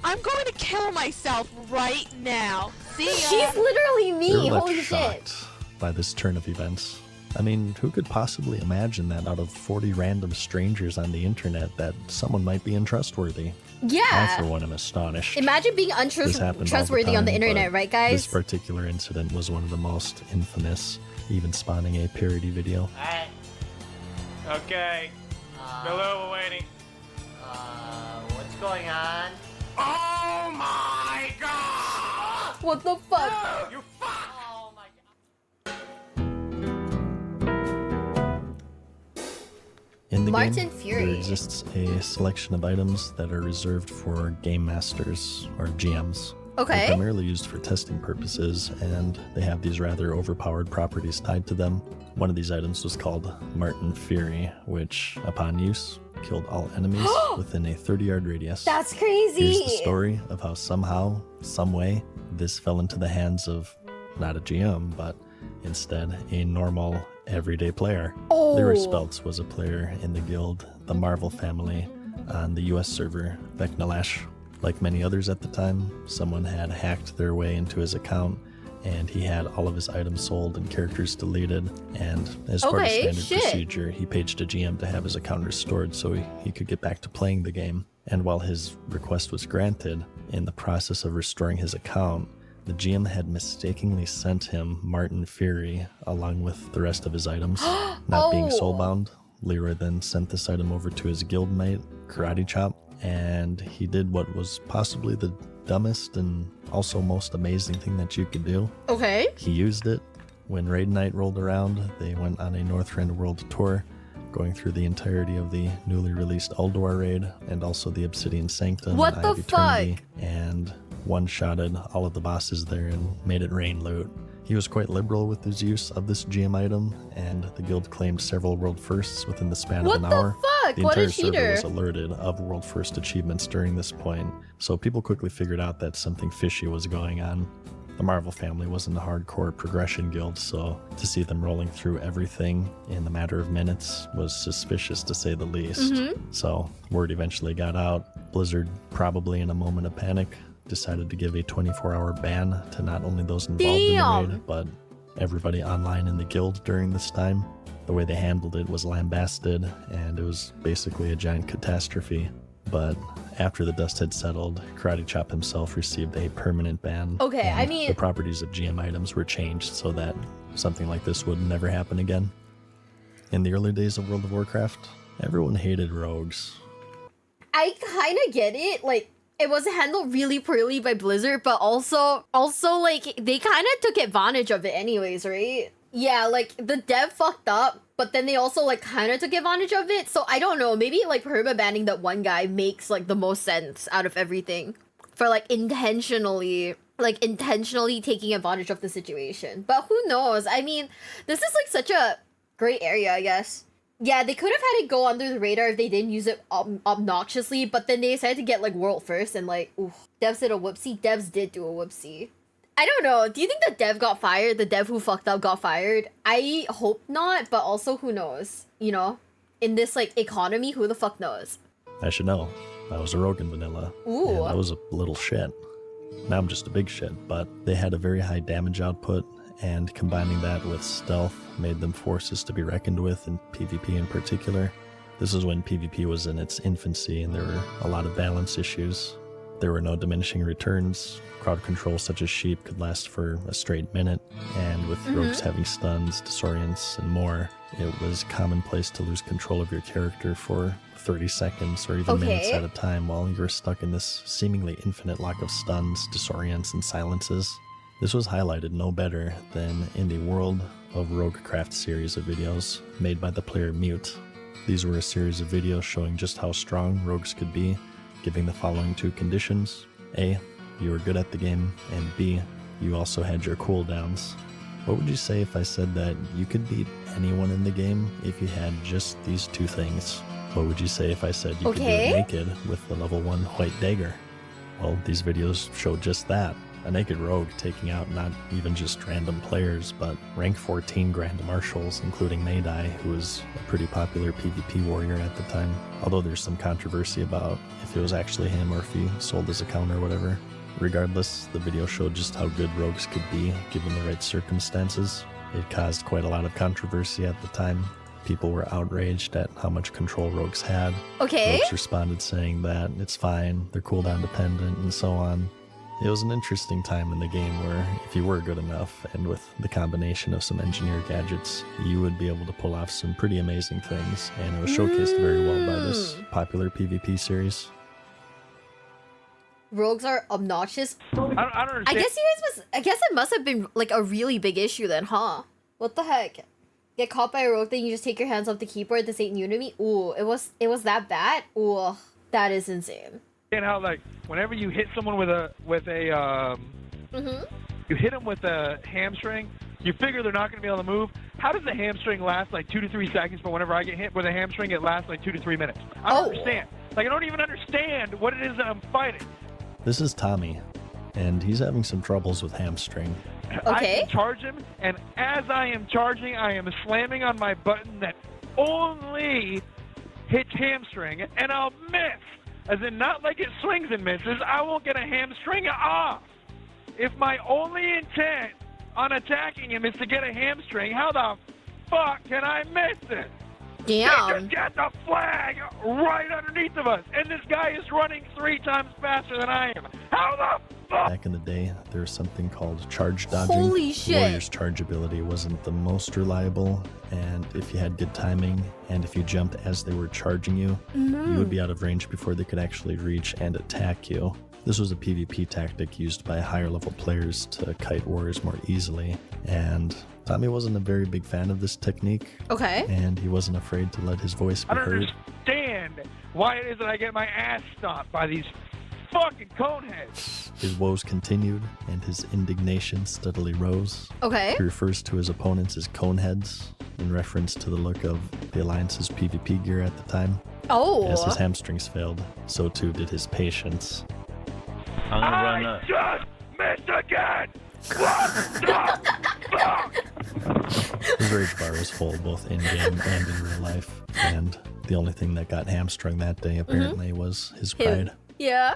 I'm going to kill myself right now. See ya. She's literally me. They were left Holy shocked shit. by this turn of events. I mean, who could possibly imagine that out of 40 random strangers on the internet that someone might be untrustworthy? Yeah. I, for one, am astonished. Imagine being This happened all the untrustworthy on the time, internet, but right, guys? This particular incident was one of the most infamous, even spawning a parody video. Alright. Okay. Hello, we're waiting. What's going on? Oh my god! What the fuck? You fuck! Oh my god. In the Martin game, Fury. there exists a selection of items that are reserved for game masters, or GMs. Okay. They're primarily used for testing purposes, and they have these rather overpowered properties tied to them. One of these items was called Martin Fury, which, upon use, killed all enemies within a 30-yard radius. That's crazy. Here's the story of how somehow, someway, this fell into the hands of not a GM, but instead a normal, everyday player. Oh. Leeroy Speltz was a player in the guild, the Marvel family, on the US server, Vecnalash. Like many others at the time, someone had hacked their way into his account, and he had all of his items sold and characters deleted, and as part of standard procedure, he paged a GM to have his account restored so he could get back to playing the game. And while his request was granted, in the process of restoring his account, the GM had mistakenly sent him Martin Fury along with the rest of his items. Not being soulbound, Leeroy then sent this item over to his guildmate, Karate Chop, and he did what was possibly the dumbest and also most amazing thing that you could do. Okay. He used it. When Raid Night rolled around, they went on a Northrend World tour, going through the entirety of the newly released Ulduar raid and also the Obsidian Sanctum What and the Eye of Eternity, fuck? and one-shotted all of the bosses there and made it rain loot. He was quite liberal with his use of this GM item, and the guild claimed several world firsts within the span of an hour. What the fuck? The What entire a server cheater. was alerted of world first achievements during this point, so people quickly figured out that something fishy was going on. The Marvel family wasn't a hardcore progression guild, so to see them rolling through everything in the matter of minutes was suspicious to say the least. So word eventually got out. Blizzard, probably in a moment of panic, decided to give a 24-hour ban to not only those involved in the raid, but everybody online in the guild during this time. The way they handled it was lambasted, and it was basically a giant catastrophe. But after the dust had settled, Karate Chop himself received a permanent ban. Okay, I mean... the properties of GM items were changed so that something like this would never happen again. In the early days of World of Warcraft, everyone hated rogues. I kind of get it. Like, it was handled really poorly by Blizzard, but also like, they kind of took advantage of it anyways, right? Yeah, like, the dev fucked up, but then they also, like, kind of took advantage of it. So, I don't know, maybe, like, perma-banning that one guy makes, like, the most sense out of everything. For, like, intentionally taking advantage of the situation. But who knows? I mean, this is, like, such a great area, I guess. Yeah, they could have had it go under the radar if they didn't use it obnoxiously, but then they decided to get, like, world first, and, like, oof, devs did a whoopsie. Devs did do a whoopsie. I don't know. Do you think the dev got fired? The dev who fucked up got fired? I hope not, but also who knows? You know? In this, like, economy, who the fuck knows? I should know. I was a rogue in vanilla. Ooh. And I was a little shit. Now I'm just a big shit, but they had a very high damage output, and combining that with stealth made them forces to be reckoned with in PvP in particular. This is when PvP was in its infancy and there were a lot of balance issues. There were no diminishing returns. Crowd control such as sheep could last for a straight minute, and with rogues having stuns, disorients, and more, it was commonplace to lose control of your character for 30 seconds or even minutes at a time while you were stuck in this seemingly infinite lock of stuns, disorients, and silences. This was highlighted no better than in the World of Roguecraft series of videos made by the player Mute. These were a series of videos showing just how strong rogues could be, giving the following two conditions. A, you were good at the game, and B, you also had your cooldowns. What would you say if I said that you could beat anyone in the game if you had just these two things? What would you say if I said you could do it naked with the level 1 white dagger? Well, these videos show just that. A naked rogue taking out not even just random players, but rank 14 Grand Marshals, including Maydai, who was a pretty popular PvP warrior at the time. Although there's some controversy about if it was actually him or if he sold his account or whatever. Regardless, the video showed just how good rogues could be given the right circumstances. It caused quite a lot of controversy at the time. People were outraged at how much control rogues had. Rogues responded saying that it's fine, they're cooldown dependent, and so on. It was an interesting time in the game where if you were good enough, and with the combination of some engineer gadgets, you would be able to pull off some pretty amazing things, and it was showcased very well by this popular PvP series. Rogues are obnoxious. I don't understand. I guess it must have been like a really big issue then, huh? What the heck? Get caught by a rogue, then you just take your hands off the keyboard. This ain't new to me. Ooh, it was that bad. Ooh, that is insane. And how like whenever you hit someone with a you hit them with a hamstring, you figure they're not going to be able to move. How does the hamstring last like 2 to 3 seconds? But whenever I get hit with a hamstring, it lasts like 2 to 3 minutes. I don't understand. Like I don't even understand what it is that I'm fighting. This is Tommy, and he's having some troubles with hamstring. I can charge him, and as I am charging, I am slamming on my button that only hits hamstring, and I'll miss. As in, not like it swings and misses, I won't get a hamstring off. If my only intent on attacking him is to get a hamstring, how the fuck can I miss it? Damn. They just got the flag right underneath of us, and this guy is running 3 times faster than I am. How the fuck? Back in the day, there was something called charge dodging. Holy shit. Warrior's charge ability wasn't the most reliable, and if you had good timing, and if you jumped as they were charging you, you would be out of range before they could actually reach and attack you. This was a PvP tactic used by higher level players to kite warriors more easily, and Tommy wasn't a very big fan of this technique. And he wasn't afraid to let his voice be heard. I don't understand why it is that I get my ass stomped by these fucking coneheads. His woes continued, and his indignation steadily rose. He refers to his opponents as coneheads, in reference to the look of the Alliance's PvP gear at the time. As his hamstrings failed, so too did his patience. I just missed again! What the fuck? His rage bar was full both in-game and in real life, and the only thing that got hamstrung that day apparently was his pride. Yeah.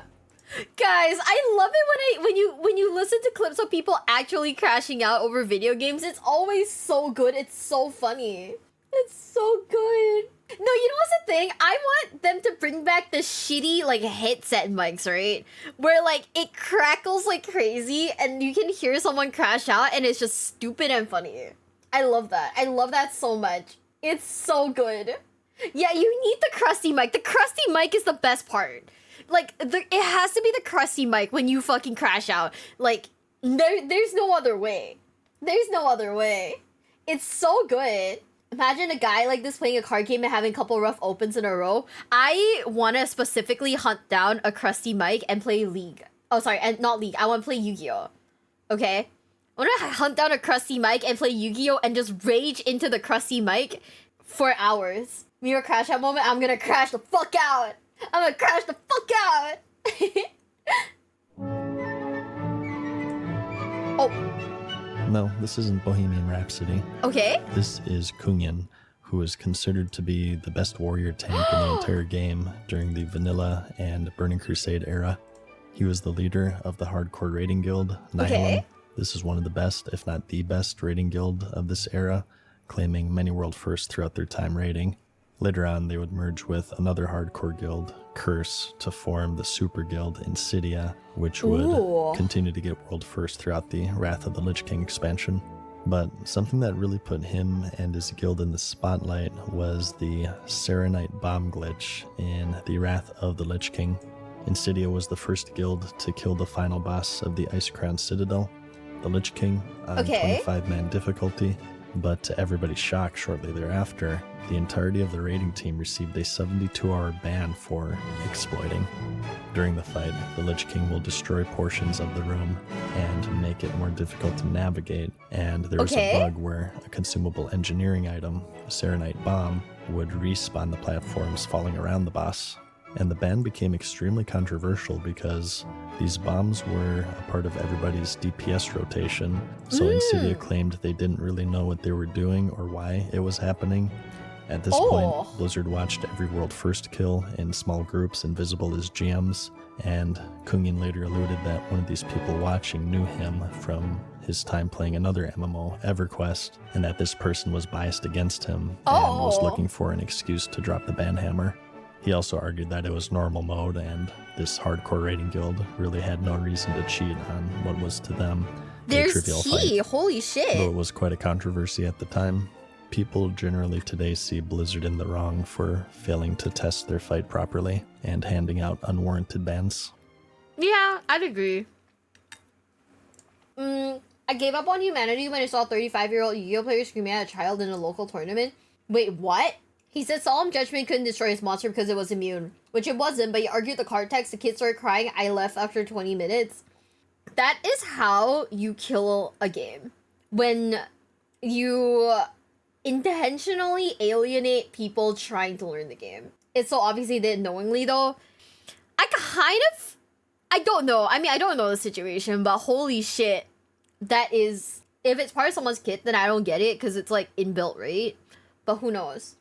Guys, I love it when you listen to clips of people actually crashing out over video games. It's always so good. It's so funny. It's so good. No, you know what's the thing? I want them to bring back the shitty, like, headset mics, right? Where, like, it crackles like crazy and you can hear someone crash out and it's just stupid and funny. I love that. I love that so much. It's so good. Yeah, you need the crusty mic. The crusty mic is the best part. Like, it has to be the crusty mic when you fucking crash out. Like, there's no other way. There's no other way. It's so good. Imagine a guy like this playing a card game and having a couple rough opens in a row. I want to specifically hunt down a crusty mic and play League. Oh, sorry, and not League. I want to play Yu-Gi-Oh! Okay? I want to hunt down a crusty mic and play Yu-Gi-Oh! And just rage into the crusty mic for hours. Mirror crash out moment, I'm gonna crash the fuck out! I'm gonna crash the fuck out! Oh. No, this isn't Bohemian Rhapsody. Okay. This is Kungen, who is considered to be the best warrior tank in the entire game during the Vanilla and Burning Crusade era. He was the leader of the hardcore raiding guild, Nihilum. Okay. This is one of the best, if not the best, raiding guild of this era, claiming many world firsts throughout their time raiding. Later on, they would merge with another hardcore guild, Curse, to form the super guild Insidia, which would continue to get world first throughout the Wrath of the Lich King expansion. But something that really put him and his guild in the spotlight was the Serenity bomb glitch in the Wrath of the Lich King. Insidia was the first guild to kill the final boss of the Ice Crown Citadel, the Lich King, on 25-man difficulty. But to everybody's shock, shortly thereafter, the entirety of the raiding team received a 72-hour ban for exploiting. During the fight, the Lich King will destroy portions of the room and make it more difficult to navigate, and there was a bug where a consumable engineering item, a Serenity bomb, would respawn the platforms falling around the boss. And the ban became extremely controversial because these bombs were a part of everybody's DPS rotation, so Insidia claimed they didn't really know what they were doing or why it was happening. At this point, Blizzard watched every world first kill in small groups invisible as GMs, and Kungen later alluded that one of these people watching knew him from his time playing another MMO, EverQuest, and that this person was biased against him and was looking for an excuse to drop the ban hammer. He also argued that it was normal mode and this hardcore raiding guild really had no reason to cheat on what was to them a trivial fight. Holy shit. Though it was quite a controversy at the time. People generally today see Blizzard in the wrong for failing to test their fight properly and handing out unwarranted bans. Yeah, I'd agree. I gave up on humanity when I saw a 35-year-old Yu-Gi-Oh player screaming at a child in a local tournament. Wait, what? He said Solemn Judgment couldn't destroy his monster because it was immune, which it wasn't, but he argued the card text. The kid started crying. I left after 20 minutes. That is how you kill a game. When you intentionally alienate people trying to learn the game. It's so obviously they did knowingly, though. I don't know. I mean, I don't know the situation, but holy shit. That is... If it's part of someone's kit, then I don't get it, because it's, like, inbuilt, right? But who knows?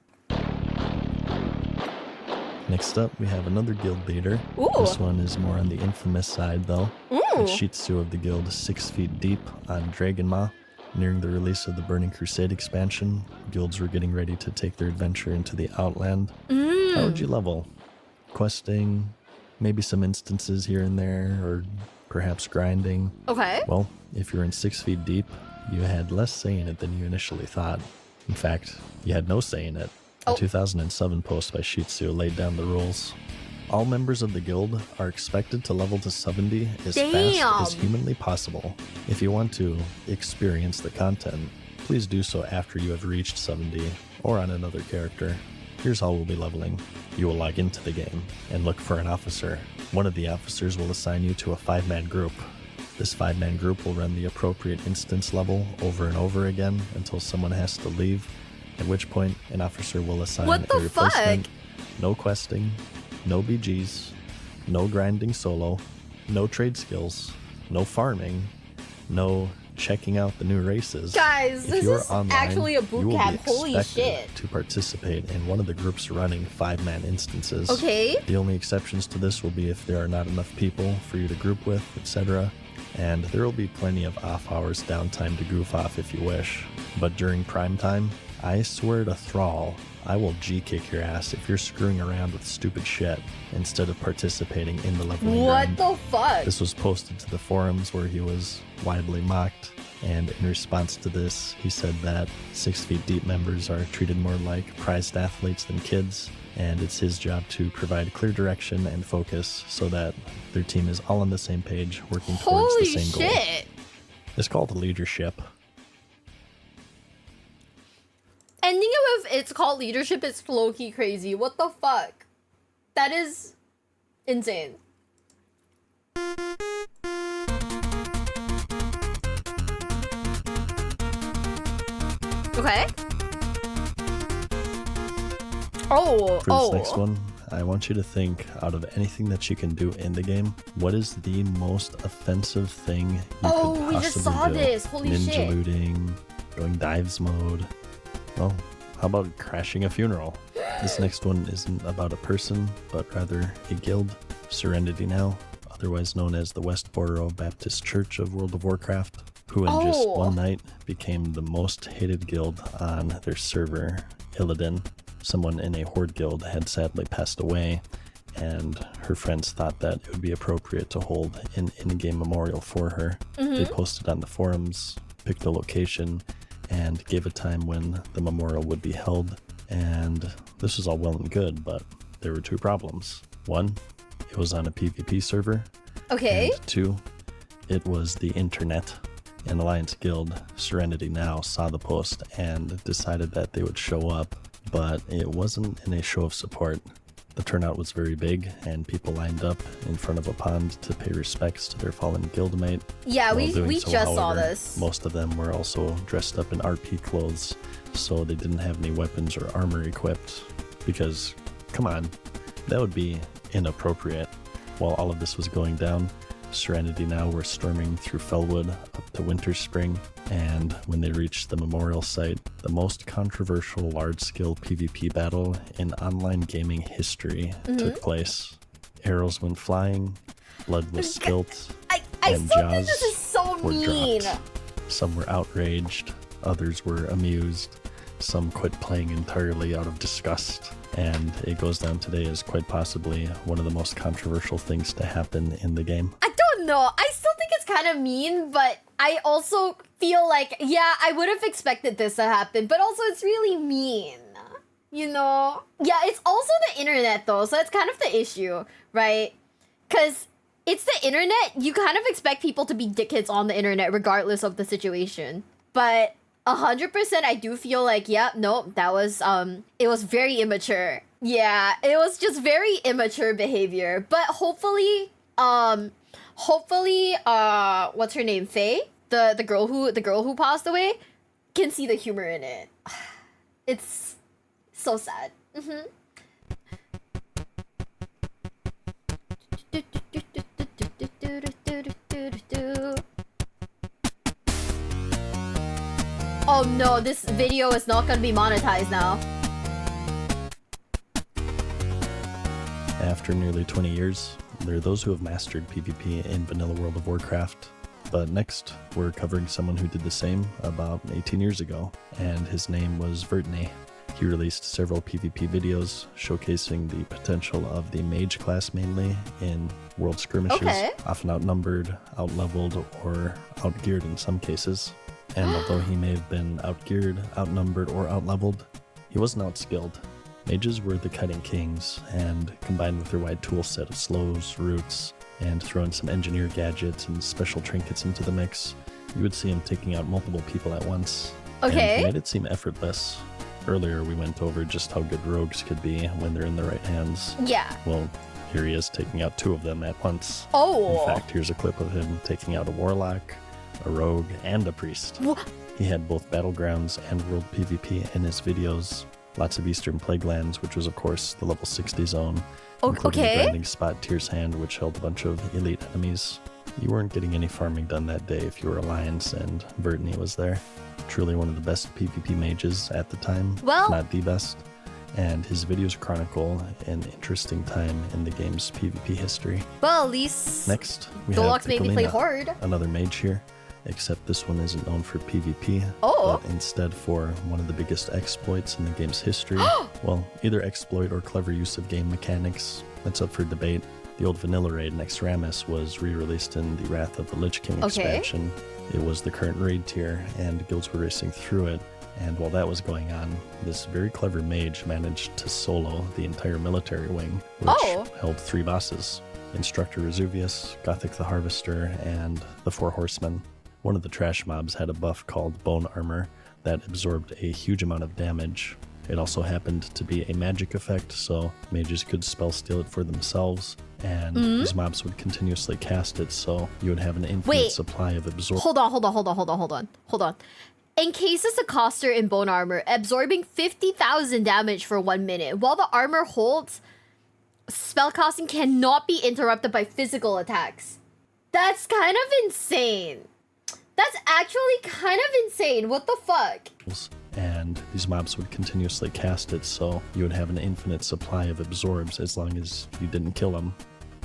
Next up, we have another guild leader. Ooh. This one is more on the infamous side, though. The Shisu of the guild, 6 feet deep on Dragonmaw. Nearing the release of the Burning Crusade expansion, guilds were getting ready to take their adventure into the Outland. How would you level? Questing, maybe some instances here and there, or perhaps grinding. Okay. Well, if you're in 6 feet deep, you had less say in it than you initially thought. In fact, you had no say in it. A 2007 post by Shisu laid down the rules. All members of the guild are expected to level to 70 as fast as humanly possible. If you want to experience the content, please do so after you have reached 70 or on another character. Here's how we'll be leveling. You will log into the game and look for an officer. One of the officers will assign you to a 5-man group. This 5-man group will run the appropriate instance level over and over again until someone has to leave, at which point an officer will assign a replacement. No questing, no BGs, no grinding solo, no trade skills, no farming, no checking out the new races. Guys, If this you're is online, actually a you boot will be camp. Holy expected shit. to participate in one of the groups running 5-man instances. Okay. The only exceptions to this will be if there are not enough people for you to group with, etc. And there will be plenty of off-hours downtime to goof off if you wish. But during prime time, I swear to Thrall, I will G-kick your ass if you're screwing around with stupid shit instead of participating in the leveling What grind. the fuck? This was posted to the forums where he was widely mocked, and in response to this, he said that 6 Feet Deep members are treated more like prized athletes than kids, and it's his job to provide clear direction and focus so that their team is all on the same page, working towards the same goal. shit. It's called leadership. Ending it with it's called leadership is low-key crazy. What the fuck? That is insane. Okay. For this next one, I want you to think, out of anything that you can do in the game, what is the most offensive thing you could possibly we just saw do? this. Holy Ninja shit. looting, going dives mode. Well, how about crashing a funeral? This next one isn't about a person, but rather a guild, Serenity Now, otherwise known as the Westboro Baptist Church of World of Warcraft, who in just one night became the most hated guild on their server, Illidan. Someone in a horde guild had sadly passed away, and her friends thought that it would be appropriate to hold an in-game memorial for her. They posted on the forums, picked a location, and gave a time when the memorial would be held. And this was all well and good, but there were 2 problems. 1, it was on a PvP server. Okay. And 2, it was the internet. An Alliance guild, Serenity Now, saw the post and decided that they would show up, but it wasn't in a show of support. The turnout was very big, and people lined up in front of a pond to pay respects to their fallen guildmate. Yeah, While doing we so, just saw however, this. Most of them were also dressed up in RP clothes, so they didn't have any weapons or armor equipped, because, come on, that would be inappropriate. While all of this was going down, Serenity Now were storming through Fellwood up to Winter Spring, and when they reached the memorial site, the most controversial large-scale PvP battle in online gaming history took place. Arrows went flying, blood was spilt, I and still think jaws this is so were mean. dropped. Some were outraged, others were amused, some quit playing entirely out of disgust, and it goes down today as quite possibly one of the most controversial things to happen in the game. I don't know. I still think it's kind of mean, but I also feel like, yeah, I would have expected this to happen, but also it's really mean. You know? Yeah, it's also the internet though, so that's kind of the issue, right? Because it's the internet, you kind of expect people to be dickheads on the internet regardless of the situation. But 100% I do feel like, yeah, no, that was, it was very immature. Yeah, it was just very immature behavior. But hopefully, what's her name? Faye? The girl who passed away can see the humor in it. It's so sad. Oh no, this video is not gonna be monetized now. After nearly 20 years, there are those who have mastered PvP in vanilla World of Warcraft. But next, we're covering someone who did the same about 18 years ago, and his name was Vurtne. He released several PvP videos showcasing the potential of the mage class mainly in world skirmishes, often outnumbered, outleveled, or outgeared in some cases. And although he may have been outgeared, outnumbered, or outleveled, he wasn't outskilled. Mages were the kiting kings, and combined with their wide tool set of slows, roots, and throw in some engineer gadgets and special trinkets into the mix, you would see him taking out multiple people at once. Okay. And he made it seem effortless. Earlier we went over just how good rogues could be when they're in the right hands. Yeah. Well, here he is taking out 2 of them at once. Oh. In fact, here's a clip of him taking out a warlock, a rogue, and a priest. What? He had both Battlegrounds and World PvP in his videos. Lots of Eastern Plaguelands, which was of course the level 60 zone. Including the grinding spot Tier's Hand, which held a bunch of elite enemies. You weren't getting any farming done that day if you were Alliance, and Vurtne was there. Truly one of the best PvP mages at the time, well, if not the best. And his videos chronicle an interesting time in the game's PvP history. Well, at least next, we Warlocks have made me play hard. Another mage here, except this one isn't known for PvP, but instead for one of the biggest exploits in the game's history. Well, either exploit or clever use of game mechanics. That's up for debate. The old vanilla raid Nexramus was re-released in the Wrath of the Lich King expansion. It was the current raid tier, and guilds were racing through it. And while that was going on, this very clever mage managed to solo the entire military wing, which held 3 bosses: Instructor Resuvius, Gothic the Harvester, and the 4 Horsemen. One of the trash mobs had a buff called Bone Armor that absorbed a huge amount of damage. It also happened to be a magic effect, so mages could spell steal it for themselves, and these mobs would continuously cast it, so you would have an infinite supply of absorb. Hold on. Encases the caster in bone armor, absorbing 50,000 damage for 1 minute. While the armor holds, spellcasting cannot be interrupted by physical attacks. That's kind of insane. That's actually kind of insane. What the fuck? And these mobs would continuously cast it, so you would have an infinite supply of absorbs as long as you didn't kill them.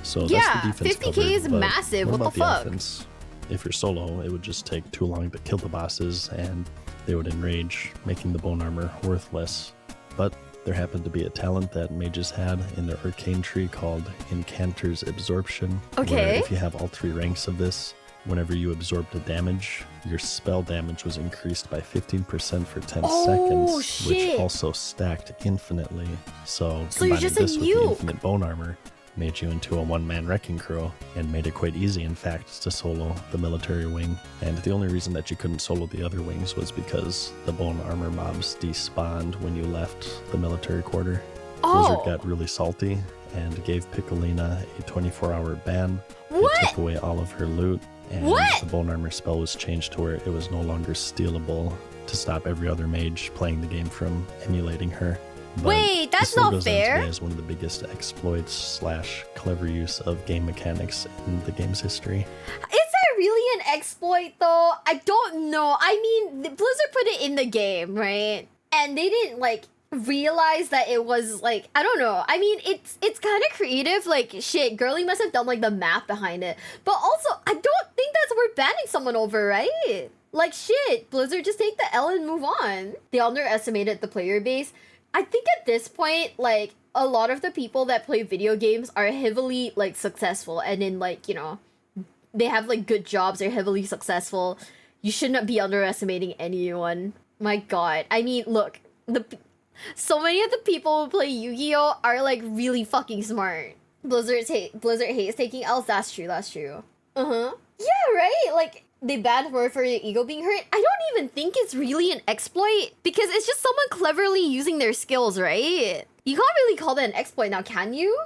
So that's the defense 50k covered, is but massive. What about the fuck? Offense? If you're solo, it would just take too long to kill the bosses, and they would enrage, making the bone armor worthless. But there happened to be a talent that mages had in their arcane tree called Incanter's Absorption. Where if you have all 3 ranks of this, whenever you absorbed a damage, your spell damage was increased by 15% for 10 seconds, which also stacked infinitely. So combining this with the infinite bone armor made you into a one-man wrecking crew, and made it quite easy, in fact, to solo the military wing. And the only reason that you couldn't solo the other wings was because the bone armor mobs despawned when you left the military quarter. Blizzard got really salty and gave Piccolina a 24-hour ban. It took away all of her loot, and the bone armor spell was changed to where it was no longer stealable to stop every other mage playing the game from emulating her. But wait, that's not fair. As one of the biggest exploits / clever use of game mechanics in the game's history. Is that really an exploit though? I don't know. I mean, Blizzard put it in the game, right? And they didn't realize that it was I don't know. I mean, it's kind of creative. Shit, Girly must have done the math behind it. But also, I don't think that's worth banning someone over, right? Shit, Blizzard, just take the L and move on. They underestimated the player base. I think at this point, a lot of the people that play video games are heavily, successful. And in, they have, good jobs. They're heavily successful. You should not be underestimating anyone. My god. I mean, look. So many of the people who play Yu-Gi-Oh! Are, really fucking smart. Blizzard hates taking L's. That's true. Uh-huh. Yeah, right? They banned her for their ego being hurt. I don't even think it's really an exploit, because it's just someone cleverly using their skills, right? You can't really call that an exploit now, can you?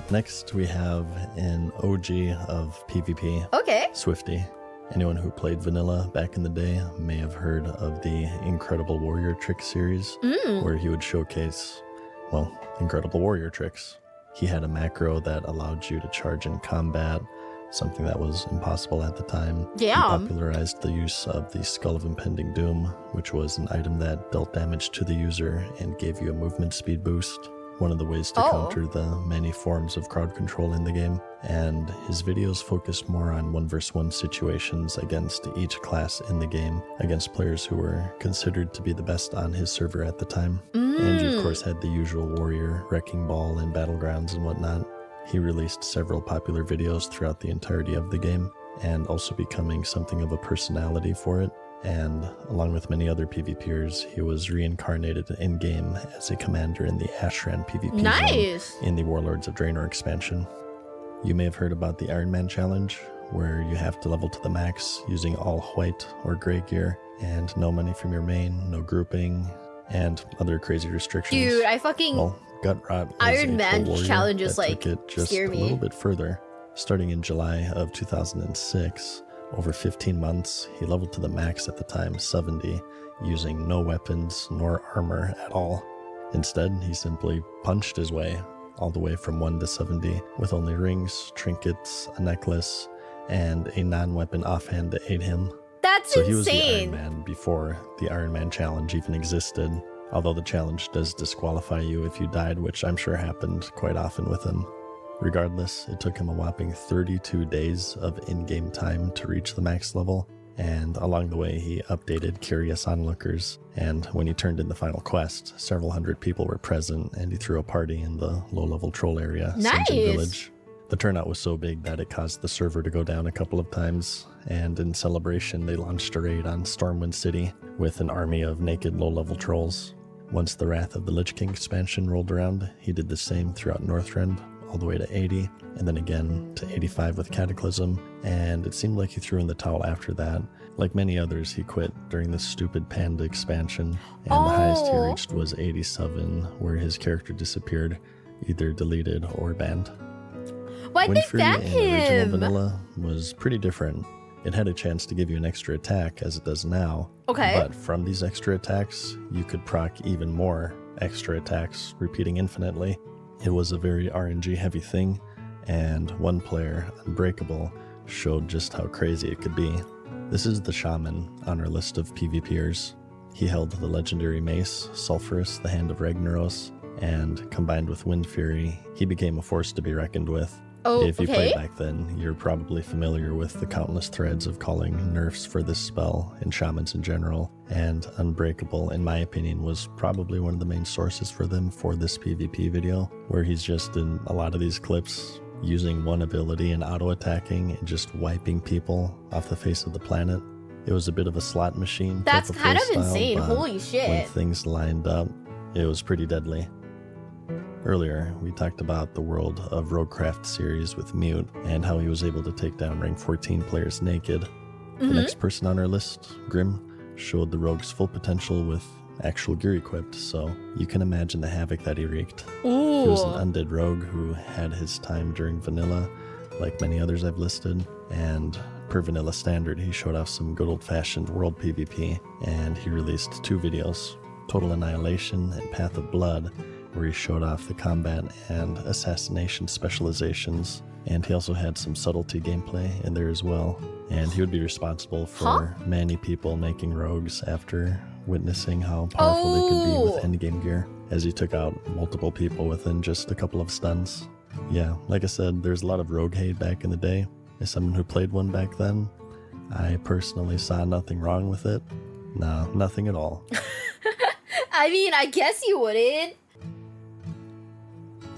Next, we have an OG of PvP. Swifty. Anyone who played vanilla back in the day may have heard of the Incredible Warrior Trick series, where he would showcase, incredible warrior tricks. He had a macro that allowed you to charge in combat, something that was impossible at the time. He popularized the use of the Skull of Impending Doom, which was an item that dealt damage to the user and gave you a movement speed boost. One of the ways to counter the many forms of crowd control in the game. And his videos focused more on 1v1 situations against each class in the game, against players who were considered to be the best on his server at the time. And you of course had the usual warrior, wrecking ball, and battlegrounds and whatnot. He released several popular videos throughout the entirety of the game, and also becoming something of a personality for it. And along with many other PvPers, he was reincarnated in-game as a commander in the Ashran PvP zone in the Warlords of Draenor expansion. You may have heard about the Iron Man challenge, where you have to level to the max using all white or gray gear, and no money from your main, no grouping, and other crazy restrictions. Dude, I fucking... Gutrot was Iron Man challenges took it just scare me a little bit further. Starting in July of 2006, over 15 months, he leveled to the max at the time, 70, using no weapons nor armor at all. Instead, he simply punched his way all the way from 1 to 70, with only rings, trinkets, a necklace, and a non-weapon offhand to aid him. That's so insane. He was the Iron Man before the Iron Man challenge even existed, although the challenge does disqualify you if you died, which I'm sure happened quite often with him. Regardless, it took him a whopping 32 days of in-game time to reach the max level, and along the way he updated curious onlookers, and when he turned in the final quest, several hundred people were present, and he threw a party in the low-level troll area, Nice. Sinjin Village. The turnout was so big that it caused the server to go down a couple of times, and in celebration they launched a raid on Stormwind City with an army of naked low-level trolls. Once the Wrath of the Lich King expansion rolled around, he did the same throughout Northrend, all the way to 80, and then again to 85 with Cataclysm, and it seemed like he threw in the towel after that. Like many others, he quit during the stupid Panda expansion, and the highest he reached was 87, where his character disappeared, either deleted or banned. Why'd they ban in original him? vanilla was pretty different. It had a chance to give you an extra attack, as it does now. Okay. But from these extra attacks, you could proc even more extra attacks, repeating infinitely. It was a very RNG heavy thing, and one player, Unbreakable, showed just how crazy it could be. This is the shaman on our list of PvPers. He held the legendary mace, Sulphurus, the Hand of Ragnaros, and combined with Wind Fury, he became a force to be reckoned with. Oh, if you okay. played back then, you're probably familiar with the countless threads of calling nerfs for this spell and shamans in general, and Unbreakable, in my opinion, was probably one of the main sources for them for this PvP video, where he's just in a lot of these clips using one ability and auto-attacking and just wiping people off the face of the planet. It was a bit of a slot machine. That's type of kind of playstyle, insane. but Holy shit. when things lined up, it was pretty deadly. Earlier, we talked about the World of Roguecraft series with Mute and how he was able to take down rank 14 players naked. The next person on our list, Grim, showed the rogue's full potential with actual gear equipped, so you can imagine the havoc that he wreaked. Ooh. He was an undead rogue who had his time during vanilla, like many others I've listed, and per vanilla standard, he showed off some good old-fashioned world PvP, and he released 2 videos, Total Annihilation and Path of Blood, where he showed off the combat and assassination specializations, and he also had some subtlety gameplay in there as well. And he would be responsible for many people making rogues after witnessing how powerful they could be with endgame gear, as he took out multiple people within just a couple of stuns. Yeah, like I said, there's a lot of rogue hate back in the day. As someone who played one back then, I personally saw nothing wrong with it. No, nothing at all. I mean, I guess you wouldn't.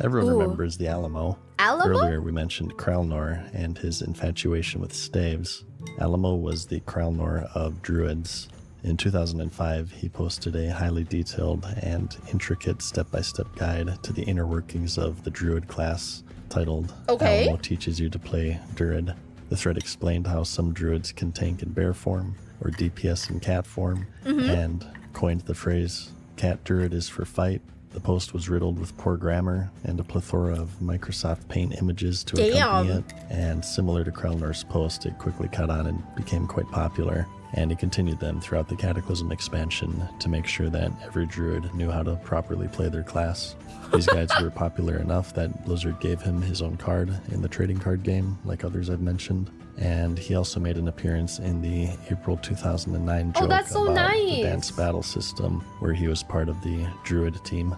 Everyone remembers the Alamo. Alamo? Earlier we mentioned Crownnor and his infatuation with staves. Alamo was the Crownnor of druids. In 2005, he posted a highly detailed and intricate step-by-step guide to the inner workings of the druid class, titled Alamo Teaches You to Play Druid. The thread explained how some druids can tank in bear form or DPS in cat form, and coined the phrase, "Cat druid is for fight." The post was riddled with poor grammar and a plethora of Microsoft Paint images to accompany it, and similar to Crownnor's post, it quickly caught on and became quite popular, and he continued them throughout the Cataclysm expansion to make sure that every druid knew how to properly play their class. These guides were popular enough that Blizzard gave him his own card in the trading card game, like others I've mentioned, and he also made an appearance in the April 2009 joke that's so about nice. the dance battle system, where he was part of the druid team.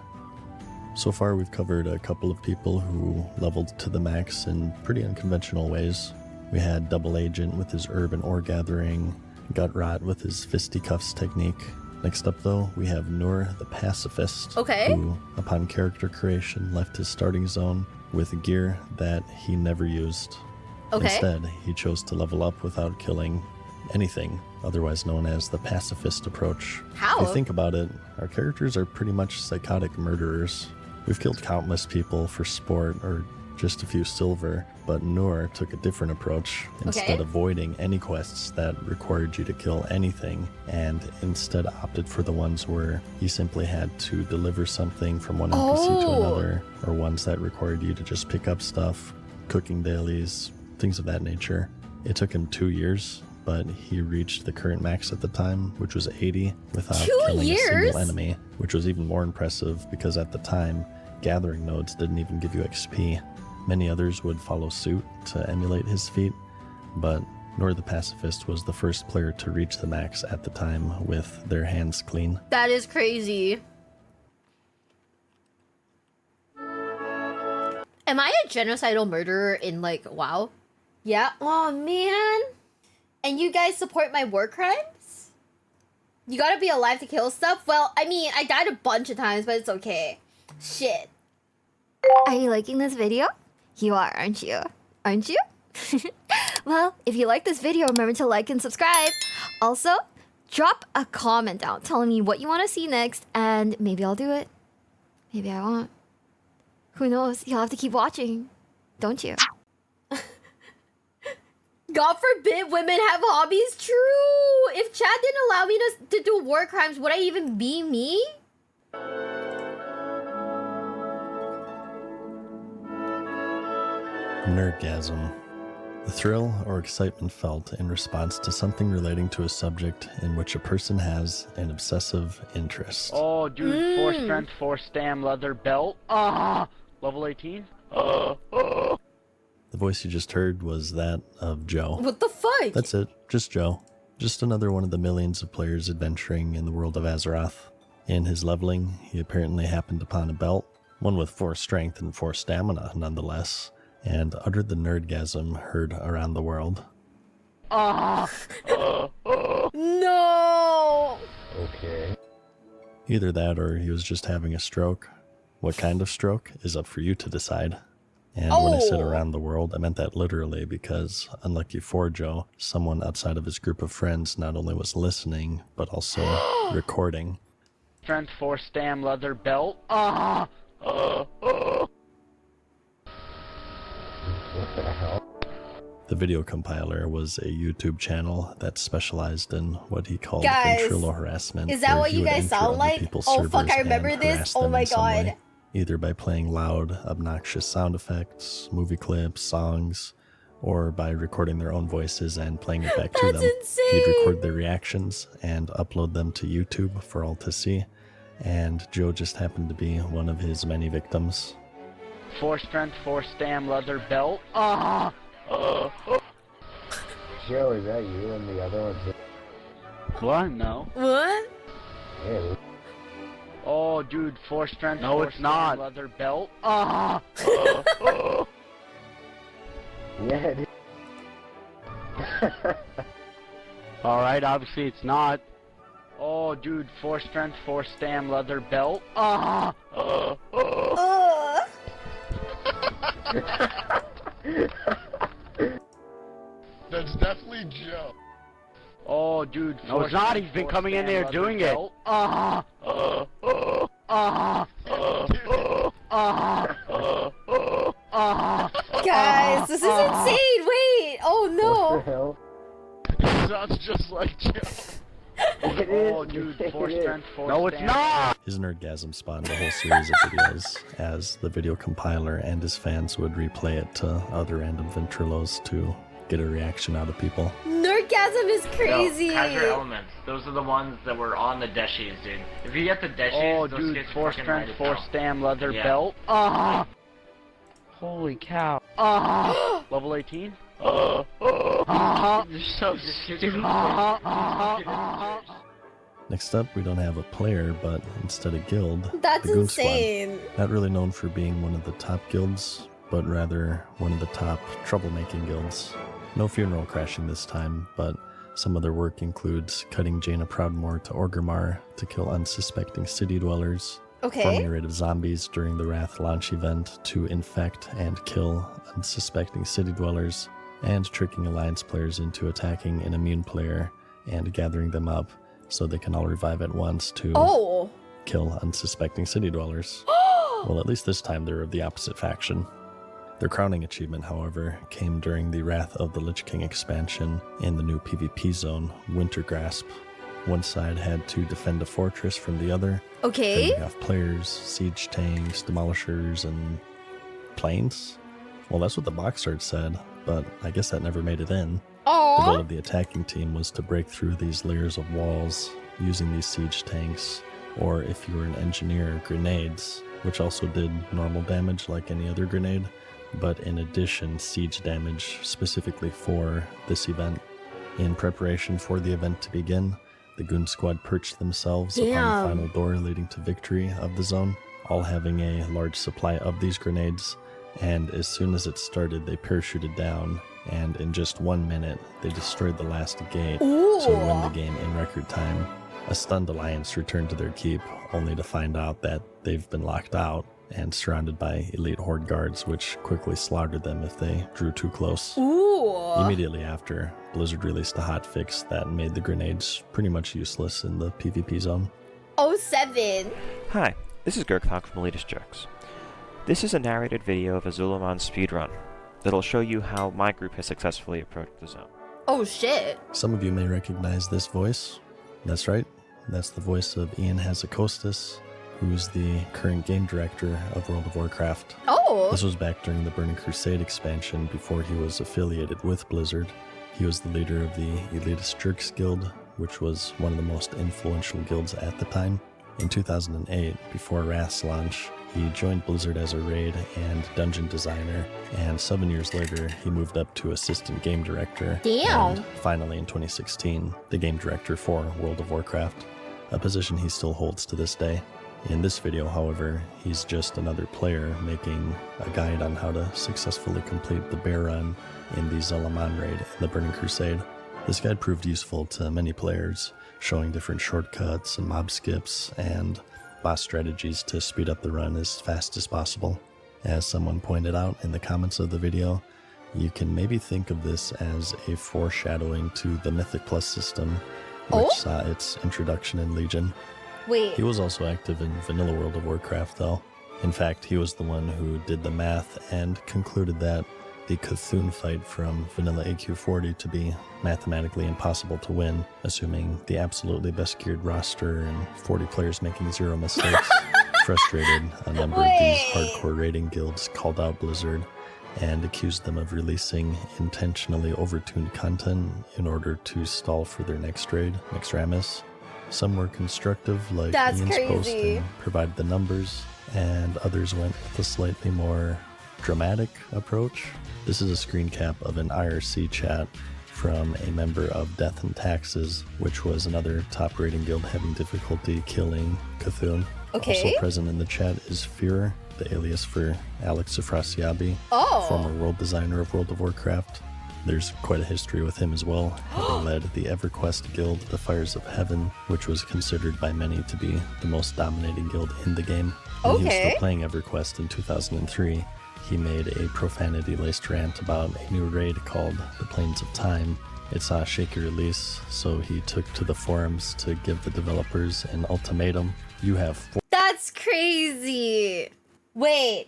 So far, we've covered a couple of people who leveled to the max in pretty unconventional ways. We had Double Agent with his herb and ore gathering, Gutrot with his fisticuffs technique. Next up, though, we have Nur the Pacifist, who, upon character creation, left his starting zone with gear that he never used. Instead, he chose to level up without killing anything, otherwise known as the pacifist approach. How? If you think about it, our characters are pretty much psychotic murderers. We've killed countless people for sport or just a few silver, but Nur took a different approach, instead avoiding any quests that required you to kill anything, and instead opted for the ones where you simply had to deliver something from one NPC to another, or ones that required you to just pick up stuff, cooking dailies, things of that nature. It took him 2 years, but he reached the current max at the time, which was 80, without killing a single enemy, which was even more impressive because at the time, gathering nodes didn't even give you XP. Many others would follow suit to emulate his feat, but Nor the Pacifist was the first player to reach the max at the time with their hands clean. That is crazy. Am I a genocidal murderer in, like, WoW? Yeah. Oh, man. And you guys support my war crimes? You gotta be alive to kill stuff? Well, I mean, I died a bunch of times, but it's okay. Shit. Are you liking this video? You are, aren't you? Aren't you? Well, if you like this video, remember to like and subscribe. Also, drop a comment down telling me what you want to see next, and maybe I'll do it. Maybe I won't. Who knows? You'll have to keep watching, don't you? God forbid women have hobbies. True. If chat didn't allow me to do war crimes, would I even be me? Nerdgasm. The thrill or excitement felt in response to something relating to a subject in which a person has an obsessive interest. Oh, dude, 4 strength, 4 stam, leather belt. Level 18. The voice you just heard was that of Joe. What the fuck? That's it, just Joe. Just another one of the millions of players adventuring in the world of Azeroth. In his leveling, he apparently happened upon a belt, one with 4 strength and 4 stamina nonetheless, and uttered the nerdgasm heard around the world. No! Okay. Either that or he was just having a stroke. What kind of stroke is up for you to decide. And when I said around the world, I meant that literally because, unlucky for Joe, someone outside of his group of friends not only was listening, but also recording. Strength, 4 stam, leather belt. What the hell? The video compiler was a YouTube channel that specialized in what he called ventrilo harassment. Is that what you guys sound like? Oh fuck, I remember this. Oh my god. Way, either by playing loud, obnoxious sound effects, movie clips, songs, or by recording their own voices and playing it back to them. Insane. He'd record their reactions and upload them to YouTube for all to see. And Joe just happened to be one of his many victims. 4 strength, 4 stam, leather belt. Joe, is that you and the other one? What? No. What? Yeah. Oh, dude, 4 strength, No, 4 it's stam, not. leather belt. Yeah, dude. Alright, obviously it's not. Oh, dude, 4 strength, 4 stam, leather belt. That's definitely Joe. Oh, dude, No, it's not. He's been coming in there doing it. Guys, this is insane. Wait. Oh What the no. hell? It sounds just like Joe. It is. Oh, dude, It 4 is. strength, 4 No, it's not! His nerdgasm spawned a whole series of videos as the video compiler and his fans would replay it to other random ventrilos to get a reaction out of people. Nerdgasm is crazy. No, Kaiser Elements. Those are the ones that were on the Deshies, dude. If you get the Deshies, Oh, those dude, skits 4 fucking strength, right as 4 hell. stam, leather Yeah. belt. Holy cow. Level 18? You're so Uh-huh. stupid. Next up, we don't have a player, but instead a guild. That's the Goon Squad. insane. Not really known for being one of the top guilds, but rather one of the top troublemaking guilds. No funeral crashing this time, but some of their work includes cutting Jaina Proudmoore to Orgrimmar to kill unsuspecting city dwellers, forming a raid of zombies during the Wrath launch event to infect and kill unsuspecting city dwellers, and tricking Alliance players into attacking an immune player and gathering them up so they can all revive at once to kill unsuspecting city dwellers. Well, at least this time they're of the opposite faction. Their crowning achievement, however, came during the Wrath of the Lich King expansion in the new PvP zone, Winter Grasp. One side had to defend a fortress from the other, fending off players, siege tanks, demolishers, and planes. Well, that's what the box art said, but I guess that never made it in. The goal of the attacking team was to break through these layers of walls using these siege tanks, or if you were an engineer, grenades, which also did normal damage like any other grenade, but in addition siege damage specifically for this event. In preparation for the event to begin, the goon squad perched themselves upon the final door leading to victory of the zone, all having a large supply of these grenades, and as soon as it started they parachuted down, and in just 1 minute they destroyed the last gate to win the game in record time. A stunned alliance returned to their keep, only to find out that they've been locked out and surrounded by elite horde guards, which quickly slaughtered them if they drew too close. Immediately after, Blizzard released a hotfix that made the grenades pretty much useless in the PvP zone. 07. Hi, this is Gurkhok from Elitist Jerks. This is a narrated video of a Zulaman speedrun that'll show you how my group has successfully approached the zone. Oh shit. Some of you may recognize this voice. That's right, that's the voice of Ian Hazakostas, who's the current game director of World of Warcraft. Oh! This was back during the Burning Crusade expansion before he was affiliated with Blizzard. He was the leader of the Elitist Jerks Guild, which was one of the most influential guilds at the time. In 2008, before Wrath's launch, he joined Blizzard as a raid and dungeon designer, and 7 years later, he moved up to assistant game director. Damn! And finally, in 2016, the game director for World of Warcraft, a position he still holds to this day. In this video, however, he's just another player making a guide on how to successfully complete the bear run in the Zalaman raid in the Burning Crusade. This guide proved useful to many players, showing different shortcuts and mob skips and boss strategies to speed up the run as fast as possible. As someone pointed out in the comments of the video, you can maybe think of this as a foreshadowing to the Mythic Plus system, which saw its introduction in Legion. Wait. He was also active in vanilla World of Warcraft, though. In fact, he was the one who did the math and concluded that the Cthulhu fight from vanilla AQ40 to be mathematically impossible to win, assuming the absolutely best geared roster and 40 players making 0 mistakes. Frustrated, a number of these hardcore raiding guilds called out Blizzard and accused them of releasing intentionally overtuned content in order to stall for their next raid, Nextramus. Some were constructive, like Ian's post, and provided the numbers, and others went with a slightly more dramatic approach. This is a screen cap of an IRC chat from a member of Death and Taxes, which was another top rating guild having difficulty killing Cthulhu. Okay. Also present in the chat is Führer, the alias for Alex Afrasiabi, former world designer of World of Warcraft. There's quite a history with him as well, having led the EverQuest guild, the Fires of Heaven, which was considered by many to be the most dominating guild in the game. When he was still playing EverQuest in 2003, he made a profanity-laced rant about a new raid called the Plains of Time. It saw a shaky release, so he took to the forums to give the developers an ultimatum. You have That's crazy. Wait,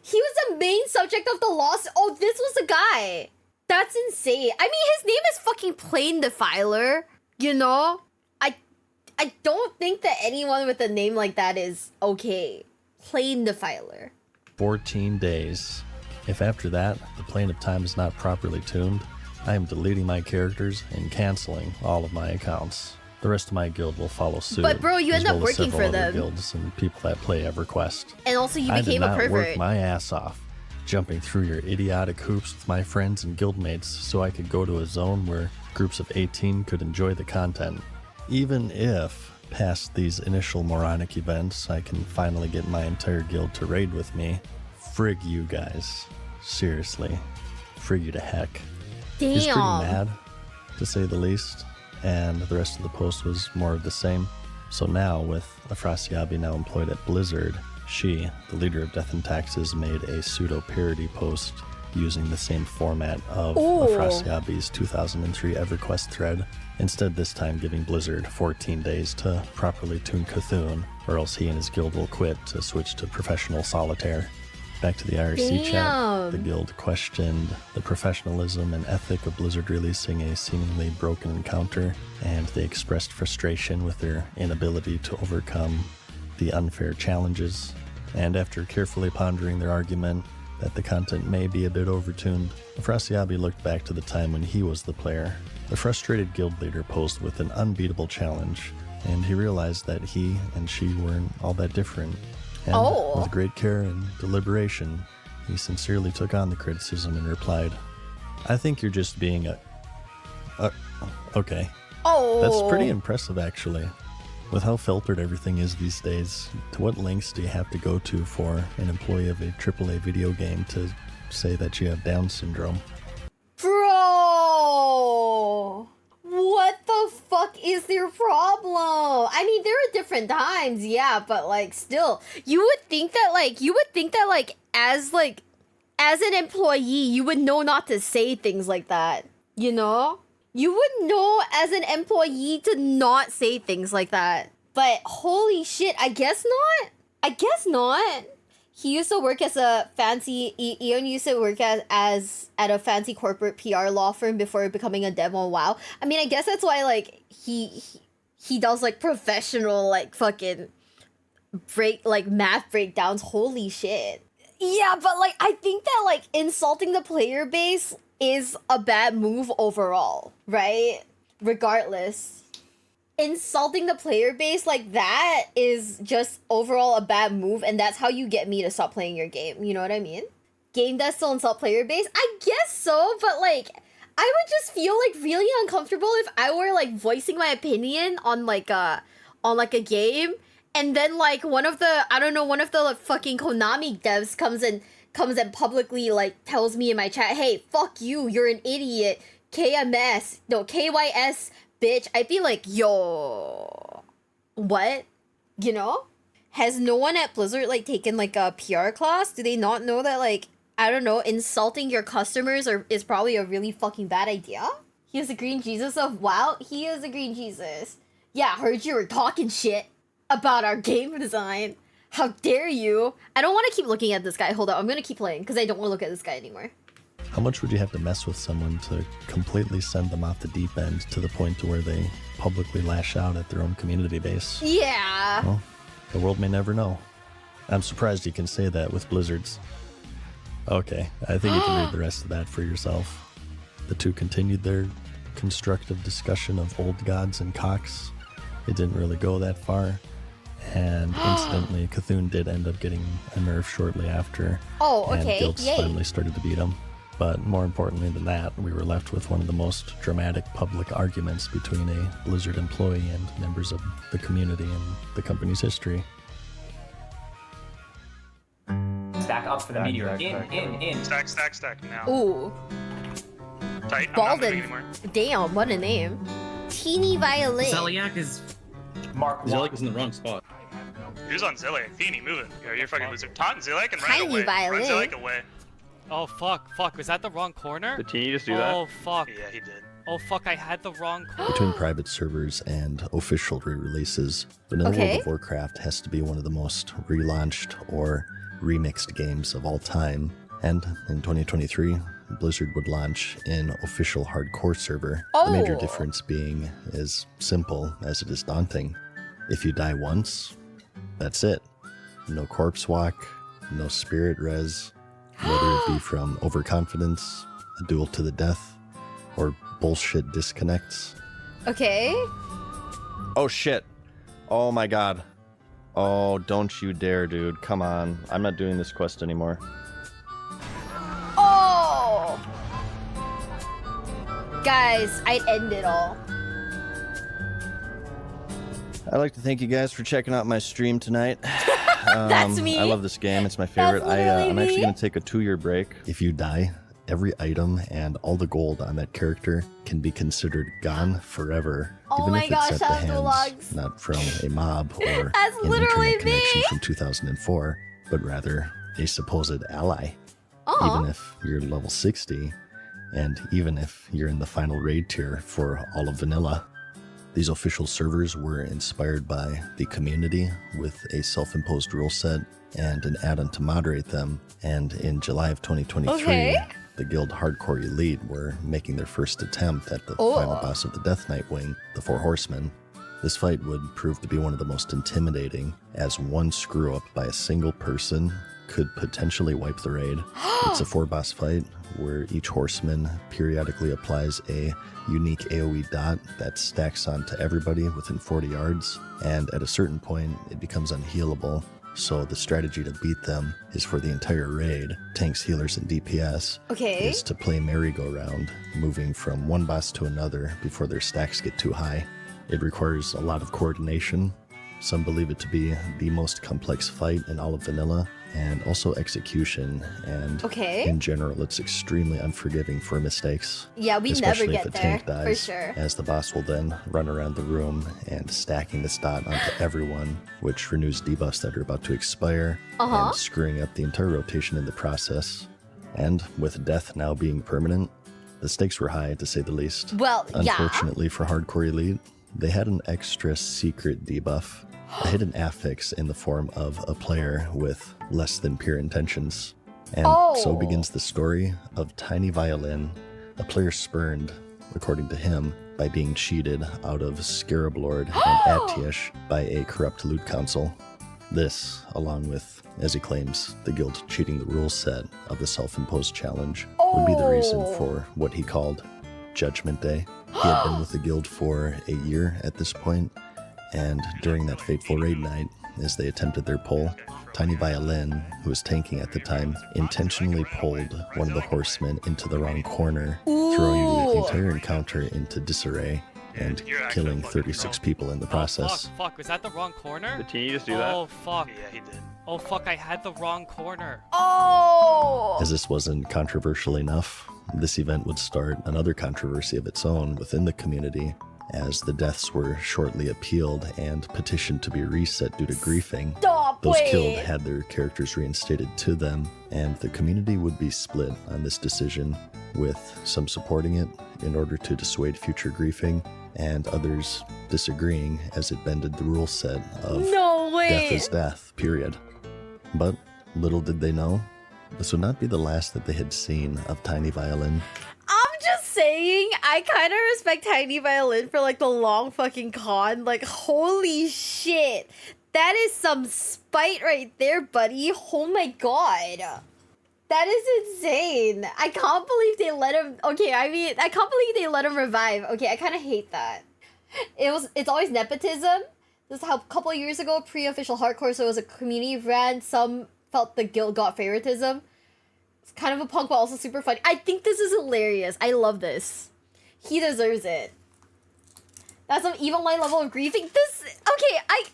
he was the main subject of the lawsuit. Oh, this was the guy. That's insane. I mean, his name is fucking Plain Defiler, you know? I don't think that anyone with a name like that is okay. Plain Defiler. 14 days. If after that, the Plane of Time is not properly tuned, I am deleting my characters and canceling all of my accounts. The rest of my guild will follow suit. But bro, you end up working for them. Guilds and people that play EverQuest. And also you became a pervert. I did not work my ass off, jumping through your idiotic hoops with my friends and guildmates so I could go to a zone where groups of 18 could enjoy the content. Even if, past these initial moronic events, I can finally get my entire guild to raid with me, frig you guys. Seriously. Frig you to heck. Damn. He's pretty mad, to say the least, and the rest of the post was more of the same. So now, with Afrasiabi now employed at Blizzard, she, the leader of Death and Taxes, made a pseudo-parody post using the same format of Afrasiabi's 2003 EverQuest thread, instead this time giving Blizzard 14 days to properly tune Cthulhu, or else he and his guild will quit to switch to professional solitaire. Back to the IRC chat, the guild questioned the professionalism and ethic of Blizzard releasing a seemingly broken encounter, and they expressed frustration with their inability to overcome the unfair challenges. And after carefully pondering their argument that the content may be a bit overtuned, Afrasiabi looked back to the time when he was the player. The frustrated guild leader posed with an unbeatable challenge, and he realized that he and she weren't all that different. And Oh. with great care and deliberation, he sincerely took on the criticism and replied, "I think you're just being okay." Oh. That's pretty impressive, actually. With how filtered everything is these days, to what lengths do you have to go to for an employee of a AAA video game to say that you have Down syndrome? Bro! What the fuck is their problem? I mean, there are different times, yeah, but like still, you would think that as an employee, you would know not to say things like that, you know? You would know as an employee to not say things like that. But holy shit, I guess not. He used to work as a fancy, Ian used to work at a fancy corporate PR law firm before becoming a dev on WoW. I mean, I guess that's why, like, he does, like, professional, like, fucking math breakdowns. Holy shit. Yeah, but, like, I think that, like, insulting the player base is a bad move overall, right? Regardless. Insulting the player base like that is just overall a bad move, and that's how you get me to stop playing your game. You know what I mean? Game that still insult player base? I guess so, but like, I would just feel like really uncomfortable if I were like voicing my opinion on like a game, and then like one of the like, fucking Konami devs comes and publicly like tells me in my chat, "Hey, fuck you, you're an idiot. KYS, bitch." I'd be like, yo, what? You know? Has no one at Blizzard like taken like a PR class? Do they not know that like, I don't know, insulting your customers is probably a really fucking bad idea? He is the green Jesus of WoW? He is the green Jesus. Yeah, heard you were talking shit about our game design. How dare you? I don't want to keep looking at this guy. Hold on, I'm gonna keep playing because I don't want to look at this guy anymore. How much would you have to mess with someone to completely send them off the deep end to the point to where they publicly lash out at their own community base? Yeah. Well, the world may never know. I'm surprised you can say that with Blizzards. Okay, I think you can read the rest of that for yourself. The two continued their constructive discussion of old gods and cocks. It didn't really go that far. And incidentally, Cthulhu did end up getting a nerf shortly after. Oh, okay. And guilds Yay. finally started to beat him. But more importantly than that, we were left with one of the most dramatic public arguments between a Blizzard employee and members of the community in the company's history. Stack up for the meteor. In. Stack now. Ooh. Tight. I'm not moving Balden. anymore. Damn, what a name. Teeny Violin. Zeliak is... Mark Zeliak is in the wrong spot. Who's on Zeliak? Feeny, moving. Yeah, you're a fucking loser. Taunt Zeliak and run Tiny away. violin. Run Zeliak away. Oh fuck, was that the wrong corner? Did Teeny just do that? Oh fuck. Yeah, he did. Oh fuck, I had the wrong corner. Between private servers and official re-releases, Vanilla World of Warcraft has to be one of the most relaunched or remixed games of all time. And in 2023, Blizzard would launch an official hardcore server. The major difference being as simple as it is daunting. If you die once, that's it. No corpse walk, no spirit res, whether it be from overconfidence, a duel to the death, or bullshit disconnects. Okay. Oh shit. Oh my god. Oh, don't you dare, dude. Come on. I'm not doing this quest anymore. Oh! Guys, I'd end it all. I'd like to thank you guys for checking out my stream tonight. That's me. I love this game. It's my favorite. I'm actually me. going to take a 2-year break. If you die, every item and all the gold on that character can be considered gone forever. Oh even my if gosh, it's at the hands, Analogkid. not from a mob or That's an literally internet connection me. from 2004, but rather a supposed ally. Aw. Even if you're level 60, and even if you're in the final raid tier for all of vanilla. These official servers were inspired by the community with a self-imposed rule set and an add-on to moderate them. And in July of 2023, the Guild Hardcore Elite were making their first attempt at the final boss of the Death Knight wing, the Four Horsemen. This fight would prove to be one of the most intimidating, as one screw-up by a single person could potentially wipe the raid. It's a 4-boss fight where each horseman periodically applies a unique AoE dot that stacks onto everybody within 40 yards, and at a certain point it becomes unhealable. So the strategy to beat them is for the entire raid, tanks, healers, and DPS, is to play merry-go-round, moving from one boss to another before their stacks get too high. It requires a lot of coordination. Some believe it to be the most complex fight in all of vanilla, and also execution, and in general it's extremely unforgiving for mistakes. Yeah, we especially never get if a there, tank dies, for sure. as the boss will then run around the room and stacking this dot onto everyone, which renews debuffs that are about to expire, and screwing up the entire rotation in the process. And with death now being permanent, the stakes were high, to say the least. Well, Unfortunately for Hardcore Elite, they had an extra secret debuff, a hidden affix in the form of a player with less than pure intentions. And so begins the story of Tiny Violin, a player spurned, according to him, by being cheated out of Scarab Lord and Atish by a corrupt loot council. This, along with, as he claims, the guild cheating the rule set of the self-imposed challenge, would be the reason for what he called Judgment Day. He had been with the guild for a year at this point, and during that fateful raid night, as they attempted their pull, Tiny Violin, who was tanking at the time, intentionally pulled one of the horsemen into the wrong corner, throwing the entire encounter into disarray and killing 36 people in the process. Oh, fuck, was that the wrong corner? Did you just do that? Oh, fuck. Yeah, he did. Oh, fuck, I had the wrong corner. As this wasn't controversial enough, this event would start another controversy of its own within the community, as the deaths were shortly appealed and petitioned to be reset due to griefing. Those killed had their characters reinstated to them, and the community would be split on this decision, with some supporting it in order to dissuade future griefing, and others disagreeing as it bended the rule set of death is death, period. But little did they know, this would not be the last that they had seen of Tiny Violin. I'm just saying, I kind of respect Tiny Violin for like the long fucking con. Like, holy shit. That is some spite right there, buddy. Oh my god. That is insane. I can't believe they let him... Okay, I mean, I can't believe they let him revive. Okay, I kind of hate that. It's always nepotism. This is how a couple of years ago, pre-official hardcore, so it was a community brand. Some felt the guild got favoritism. It's kind of a punk, but also super funny. I think this is hilarious. I love this. He deserves it. That's some even line level of griefing. This, okay, I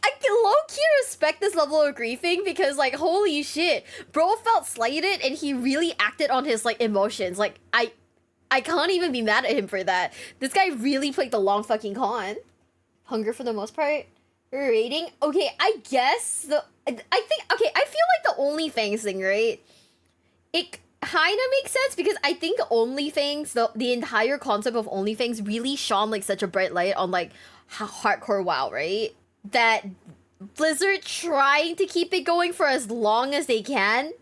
low-key respect this level of griefing because, like, holy shit. Bro felt slighted and he really acted on his, like, emotions. Like, I can't even be mad at him for that. This guy really played the long fucking con. Hunger for the most part. Rating. Okay, I guess I feel like the OnlyFans thing, right? It kind of makes sense because I think OnlyFans, the entire concept of OnlyFans really shone like such a bright light on like hardcore WoW, right? That Blizzard trying to keep it going for as long as they can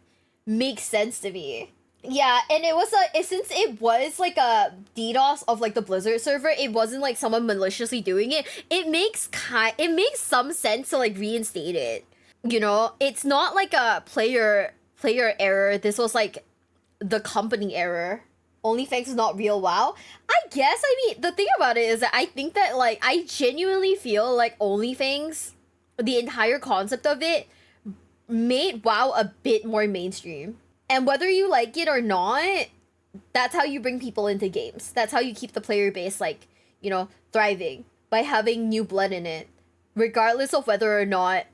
makes sense to me. Yeah, and it was since it was like a DDoS of like the Blizzard server, it wasn't like someone maliciously doing it. It makes some sense to like reinstate it. You know, it's not like a player error. This was like the company error. OnlyFans is not real WoW. I guess, I mean, the thing about it is that I think that like I genuinely feel like OnlyFans, the entire concept of it, made WoW a bit more mainstream. And whether you like it or not, that's how you bring people into games. That's how you keep the player base, like, you know, thriving by having new blood in it, regardless of whether or not,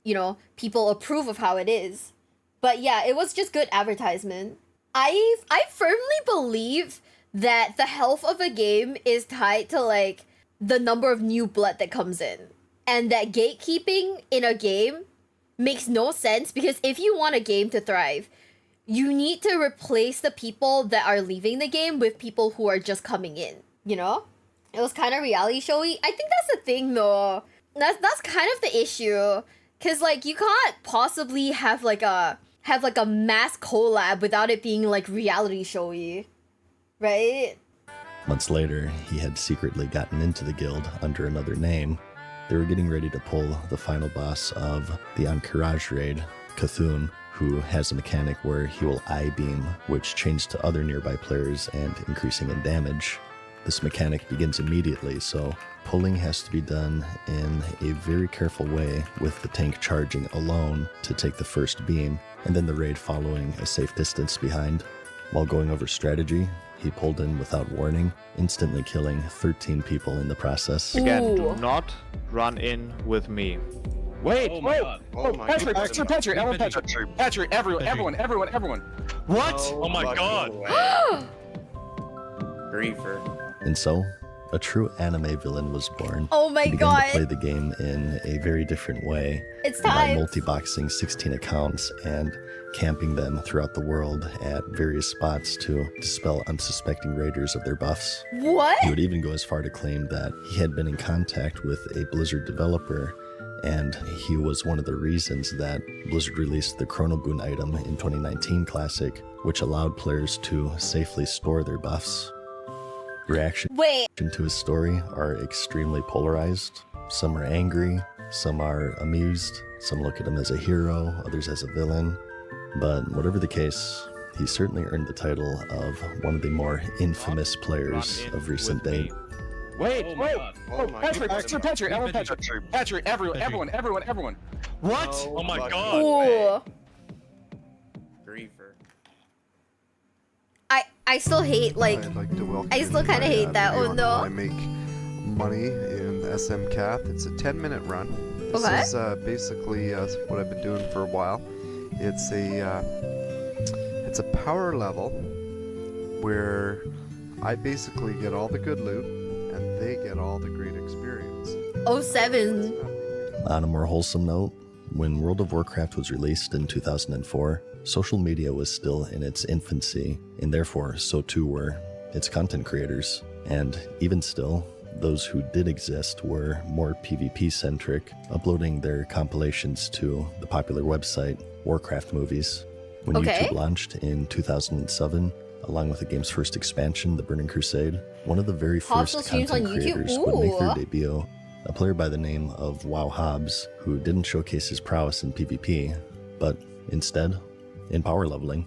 you know, people approve of how it is. But yeah, it was just good advertisement. I firmly believe that the health of a game is tied to like the number of new blood that comes in, and that gatekeeping in a game makes no sense because if you want a game to thrive, you need to replace the people that are leaving the game with people who are just coming in, you know? It was kind of reality showy. I think that's the thing though. That's kind of the issue. Cause like you can't possibly have like a mass collab without it being like reality showy. Right? Months later, he had secretly gotten into the guild under another name. They were getting ready to pull the final boss of the Encourage raid, Cthulhu, who has a mechanic where he will eye beam, which chains to other nearby players and increasing in damage. This mechanic begins immediately, so pulling has to be done in a very careful way, with the tank charging alone to take the first beam, and then the raid following a safe distance behind. While going over strategy, he pulled in without warning, instantly killing 13 people in the process. Again, do not run in with me. Wait, Oh wait! my Oh, God. Patrick, Patrick, everyone! What? Oh my god. Griefer. And so, a true anime villain was born. Oh my He began God. to play the game in a very different way. It's by time. multi-boxing 16 accounts and camping them throughout the world at various spots to dispel unsuspecting raiders of their buffs. What? He would even go as far to claim that he had been in contact with a Blizzard developer, and he was one of the reasons that Blizzard released the Chronoboon item in 2019 Classic, which allowed players to safely store their buffs. Reaction to his story are extremely polarized. Some are angry, some are amused, some look at him as a hero, others as a villain. But whatever the case, he certainly earned the title of one of the more infamous players of recent date. Wait! Oh, Patrick, everyone! What? Oh my god. Ooh. Griefer. I still hate, like, I'd like to welcome I still kind of hate that one though. I make money in SM Cath. It's a 10-minute run. This Okay. is basically what I've been doing for a while. It's a power level where I basically get all the good loot and they get all the great experience. 07. On a more wholesome note, when World of Warcraft was released in 2004, social media was still in its infancy, and therefore so too were its content creators. And even still, those who did exist were more PvP-centric, uploading their compilations to the popular website Warcraft Movies. When Okay. YouTube launched in 2007, along with the game's first expansion, The Burning Crusade, one of the very Hostile first streams content on YouTube? creators would make their Ooh. debut, a player by the name of WoW Hobbs, who didn't showcase his prowess in PvP, but instead, in power leveling.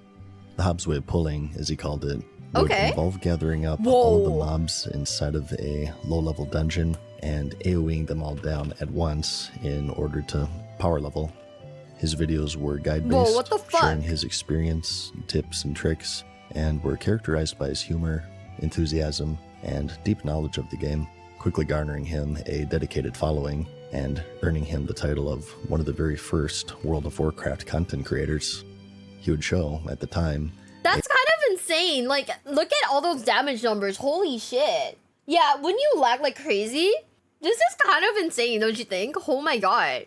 The Hobbs way of pulling, as he called it, would Okay. involve gathering up all of the Whoa. mobs inside of a low-level dungeon and AoEing them all down at once in order to power level. His videos were guide-based, Whoa, what the fuck? sharing his experience, tips, and tricks, and were characterized by his humor, enthusiasm, and deep knowledge of the game, quickly garnering him a dedicated following and earning him the title of one of the very first World of Warcraft content creators. He would show, at the time, That's kind of insane. Like, look at all those damage numbers. Holy shit. Yeah, wouldn't you lag like crazy? This is kind of insane, don't you think? Oh my god.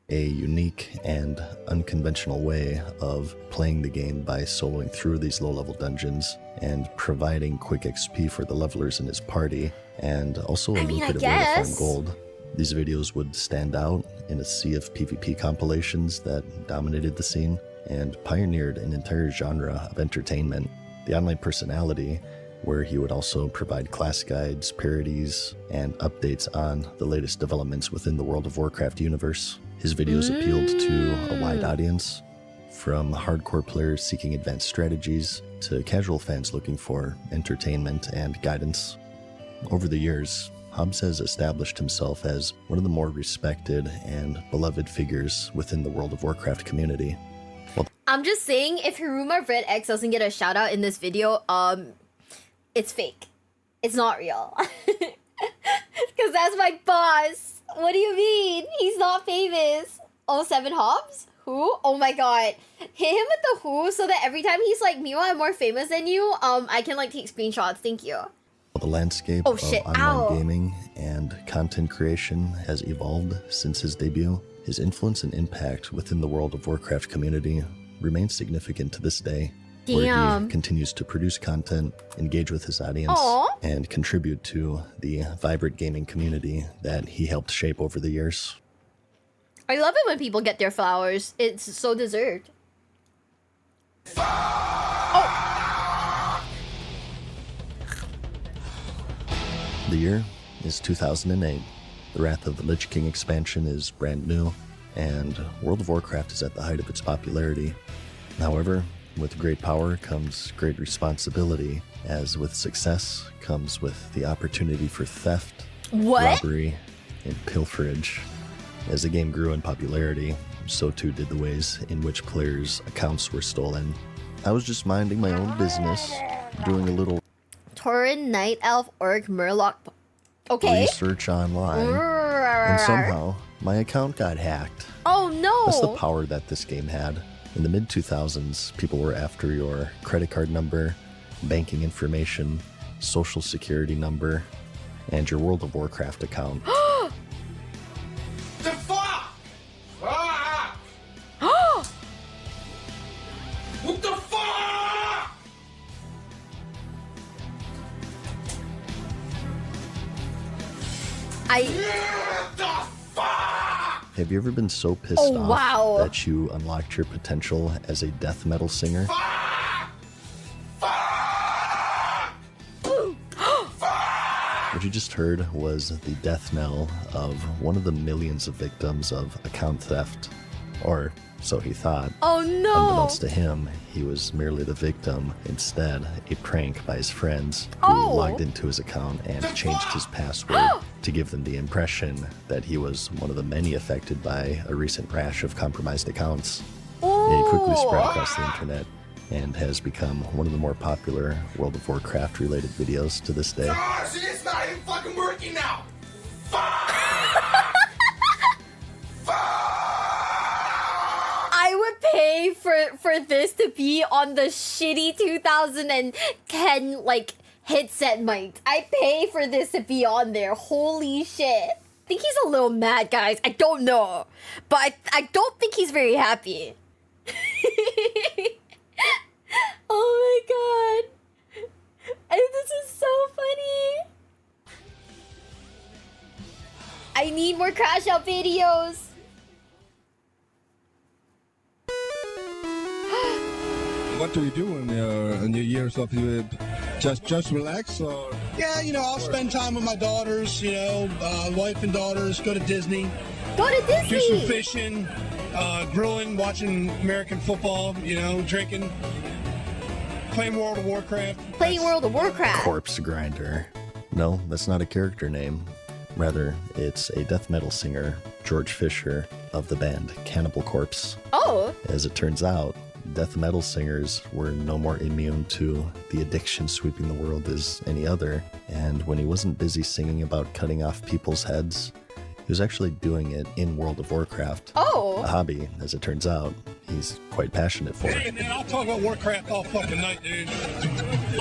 a unique and unconventional way of playing the game by soloing through these low-level dungeons and providing quick XP for the levelers in his party, and also a lucrative way to farm guess. gold. These videos would stand out in a sea of PvP compilations that dominated the scene and pioneered an entire genre of entertainment. The online personality, where he would also provide class guides, parodies, and updates on the latest developments within the World of Warcraft universe. His videos appealed to a wide audience, from hardcore players seeking advanced strategies to casual fans looking for entertainment and guidance. Over the years, Hobbs has established himself as one of the more respected and beloved figures within the World of Warcraft community. I'm just saying, if Hiruma Red X doesn't get a shout out in this video, it's fake. It's not real. Because that's my boss. What do you mean? He's not famous. 07 Hobbs? Who? Oh my god. Hit him with the who so that every time he's like, Miwa, I'm more famous than you, I can like take screenshots. Thank you. The landscape Oh, of shit. online Ow. gaming and content creation has evolved since his debut. His influence and impact within the World of Warcraft community remains significant to this day, where Damn. he continues to produce content, engage with his audience, Aw. and contribute to the vibrant gaming community that he helped shape over the years. I love it when people get their flowers. It's so deserved. The year is 2008. The Wrath of the Lich King expansion is brand new, and World of Warcraft is at the height of its popularity. However, With great power comes great responsibility, as with success comes with the opportunity for theft, robbery, and pilferage. As the game grew in popularity, so too did the ways in which players' accounts were stolen. I was just minding my own business, doing a little Tauren, Night Elf, Orc, Murloc. Okay. research online, and somehow my account got hacked. Oh no! That's the power that this game had. In the mid-2000s, people were after your credit card number, banking information, social security number, and your World of Warcraft account. The fuck? Ah! What the fuck? What the fuck? Have you ever been so pissed off wow. that you unlocked your potential as a death metal singer? What you just heard was the death knell of one of the millions of victims of account theft. Or so he thought. Oh no! Unbeknownst to him, he was merely the victim. Instead, a prank by his friends who logged into his account and changed his password to give them the impression that he was one of the many affected by a recent rash of compromised accounts. It quickly spread across the internet and has become one of the more popular World of Warcraft related videos to this day. See, it's not even fucking working now. I would pay for this to be on the shitty 2010 like headset mic. I pay for this to be on there. Holy shit. I think he's a little mad, guys. I don't know. But I don't think he's very happy. Oh my god. And this is so funny. I need more crash out videos. What do you do in your years of just relax or? Yeah, you know, I'll spend time with my daughters, you know, wife and daughters, go to Disney. Go to Disney! Do some fishing, grilling, watching American football, you know, drinking, playing World of Warcraft. Playing World of Warcraft. Corpse Grinder. No, that's not a character name. Rather, it's a death metal singer, George Fisher, of the band Cannibal Corpse. Oh! As it turns out, death metal singers were no more immune to the addiction sweeping the world as any other, and when he wasn't busy singing about cutting off people's heads, he was actually doing it in World of Warcraft. Oh! A hobby, as it turns out, he's quite passionate for. Hey, man, I'll talk about Warcraft all fucking night, dude.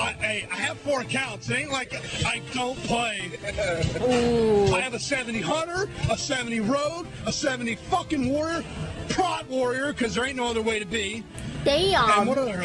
I have 4 accounts. It ain't like I don't play. Ooh. I have a 70 hunter, a 70 rogue, a 70 fucking warrior, prot warrior, because there ain't no other way to be. Damn. And what other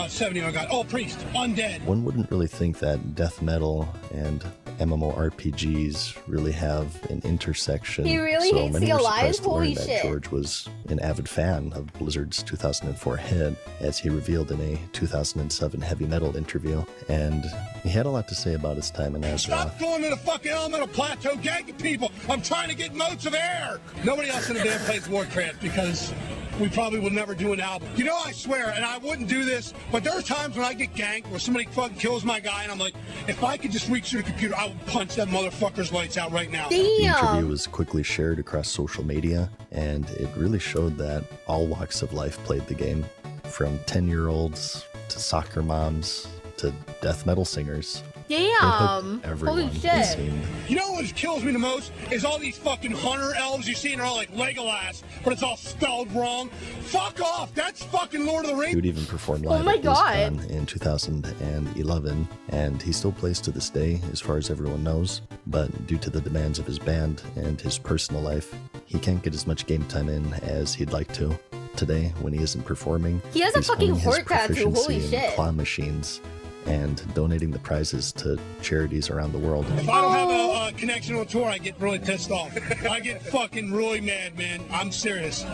70 I got? Oh, priest, undead. One wouldn't really think that death metal and MMORPGs really have an intersection. He really so hates many the were Alliance? surprised to Holy learn that shit. George was an avid fan of Blizzard's 2004 hit, as he revealed in a 2007 heavy metal interview. And he had a lot to say about his time in Azeroth. Stop going to the fucking elemental plateau ganking people. I'm trying to get motes of air. Nobody else in the band plays Warcraft because we probably will never do an album. You know, I swear, and I wouldn't do this, but there are times when I get ganked where somebody fucking kills my guy, and I'm like, if I could just reach through the computer, I would punch that motherfucker's lights out right now. The interview was quickly shared across social media, and it really showed that all walks of life played the game, from 10-year-olds to soccer moms to death metal singers. Damn! Everyone, Holy it shit! seemed. You know what kills me the most is all these fucking hunter elves you see, and they're all like Legolas, but it's all spelled wrong. Fuck off! That's fucking Lord of the Rings. He would even perform live my at God. BlizzCon in 2011, and he still plays to this day, as far as everyone knows. But due to the demands of his band and his personal life, he can't get as much game time in as he'd like to. Today, when he isn't performing, He has a he's fucking honing his horde tattoo, proficiency holy in shit. claw machines and donating the prizes to charities around the world. If I don't have a connection on tour, I get really pissed off. I get fucking really mad, man. I'm serious.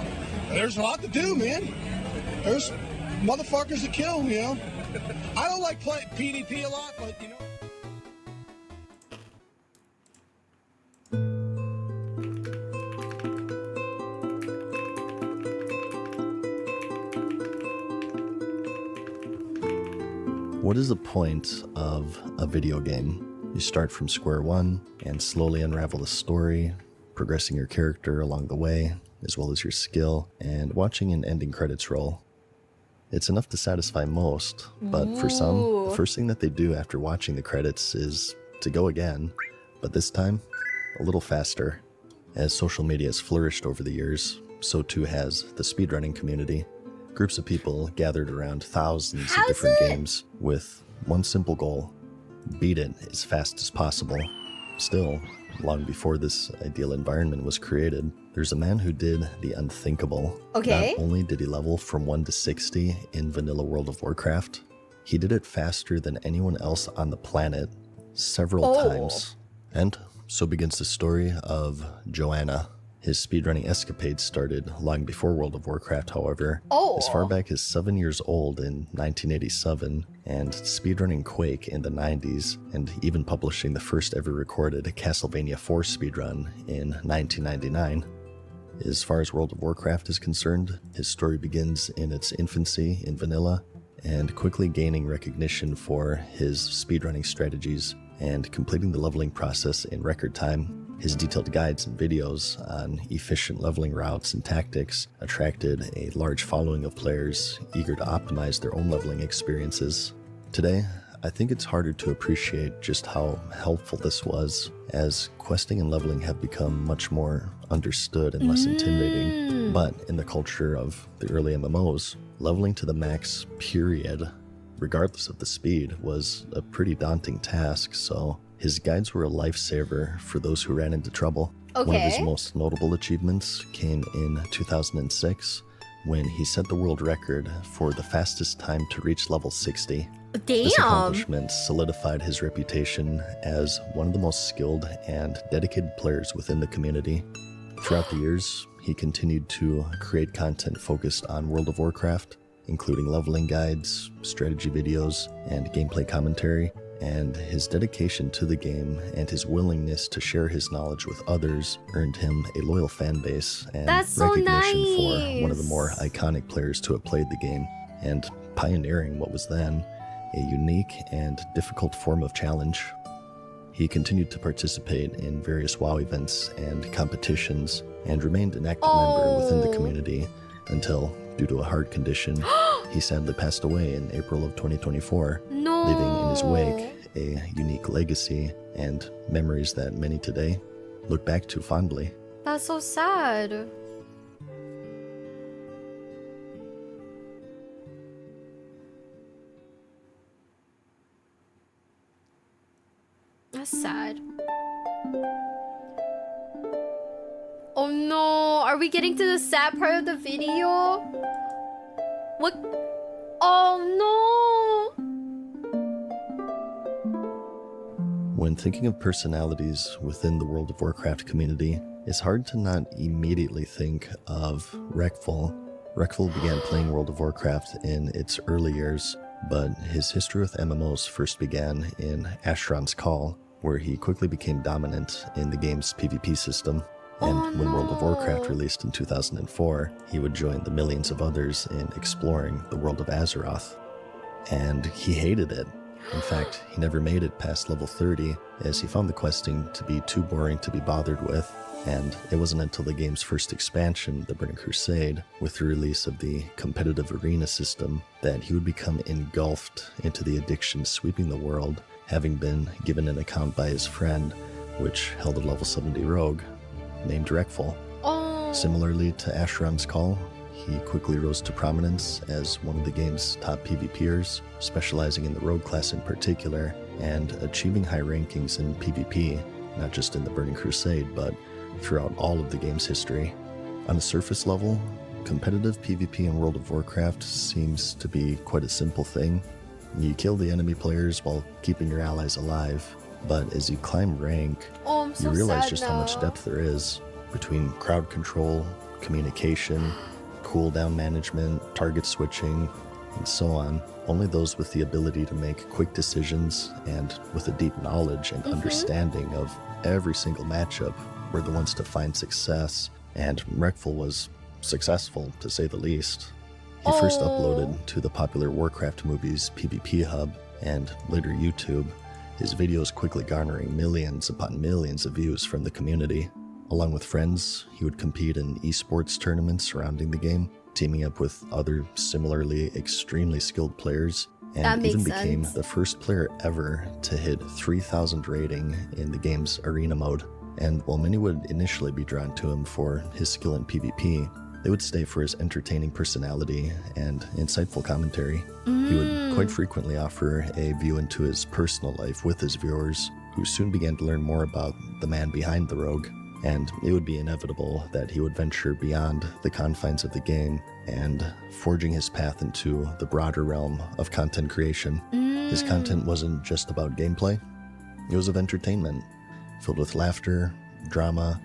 There's a lot to do, man. There's motherfuckers to kill, you know. I don't like playing PvP a lot, but you know. What is the point of a video game? You start from square one and slowly unravel the story, progressing your character along the way, as well as your skill, and watching an ending credits roll. It's enough to satisfy most, but for some, the first thing that they do after watching the credits is to go again, but this time, a little faster. As social media has flourished over the years, so too has the speedrunning community. Groups of people gathered around thousands of different games with one simple goal: beat it as fast as possible. Still, long before this ideal environment was created, there's a man who did the unthinkable. Okay. Not only did he level from 1 to 60 in vanilla World of Warcraft, he did it faster than anyone else on the planet, several times. And so begins the story of Joanna. His speedrunning escapades started long before World of Warcraft, however. As far back as 7 years old in 1987, and speedrunning Quake in the 90s, and even publishing the first ever recorded Castlevania 4 speedrun in 1999. As far as World of Warcraft is concerned, his story begins in its infancy in vanilla, and quickly gaining recognition for his speedrunning strategies and completing the leveling process in record time. His detailed guides and videos on efficient leveling routes and tactics attracted a large following of players eager to optimize their own leveling experiences. Today, I think it's harder to appreciate just how helpful this was, as questing and leveling have become much more understood and less intimidating. But in the culture of the early MMOs, leveling to the max, period, regardless of the speed, was a pretty daunting task, so his guides were a lifesaver for those who ran into trouble. One of his most notable achievements came in 2006, when he set the world record for the fastest time to reach level 60. This accomplishment solidified his reputation as one of the most skilled and dedicated players within the community. Throughout the years, he continued to create content focused on World of Warcraft, including leveling guides, strategy videos, and gameplay commentary. And his dedication to the game and his willingness to share his knowledge with others earned him a loyal fan base and recognition for one of the more iconic players to have played the game, and pioneering what was then a unique and difficult form of challenge. He continued to participate in various WoW events and competitions, and remained an active member within the community until, due to a heart condition, he sadly passed away in April of 2024, leaving in his wake a unique legacy and memories that many today look back to fondly. That's so sad. That's sad. Oh no, are we getting to the sad part of the video? What? Oh no! When thinking of personalities within the World of Warcraft community, it's hard to not immediately think of Reckful. Reckful began playing World of Warcraft in its early years, but his history with MMOs first began in Asheron's Call, where he quickly became dominant in the game's PvP system. And when World of Warcraft released in 2004, he would join the millions of others in exploring the world of Azeroth. And he hated it. In fact, he never made it past level 30, as he found the questing to be too boring to be bothered with. And it wasn't until the game's first expansion, the Burning Crusade, with the release of the competitive arena system, that he would become engulfed into the addiction sweeping the world, having been given an account by his friend, which held a level 70 rogue named Reckful. Similarly to Asheron's Call, he quickly rose to prominence as one of the game's top PvPers, specializing in the rogue class in particular, and achieving high rankings in PvP, not just in the Burning Crusade, but throughout all of the game's history. On a surface level, competitive PvP in World of Warcraft seems to be quite a simple thing. You kill the enemy players while keeping your allies alive, but as you climb rank, you realize just how much depth there is between crowd control, communication, cooldown management, target switching, and so on. Only those with the ability to make quick decisions and with a deep knowledge and understanding of every single matchup were the ones to find success, and Reckful was successful, to say the least. He first uploaded to the popular Warcraft movies PvP Hub and later YouTube, his videos quickly garnering millions upon millions of views from the community. Along with friends, he would compete in esports tournaments surrounding the game, teaming up with other similarly extremely skilled players, and even became the first player ever to hit 3,000 rating in the game's arena mode. And while many would initially be drawn to him for his skill in PvP, they would stay for his entertaining personality and insightful commentary. He would quite frequently offer a view into his personal life with his viewers, who soon began to learn more about the man behind the rogue. And it would be inevitable that he would venture beyond the confines of the game and forging his path into the broader realm of content creation. His content wasn't just about gameplay, it was of entertainment, filled with laughter, drama,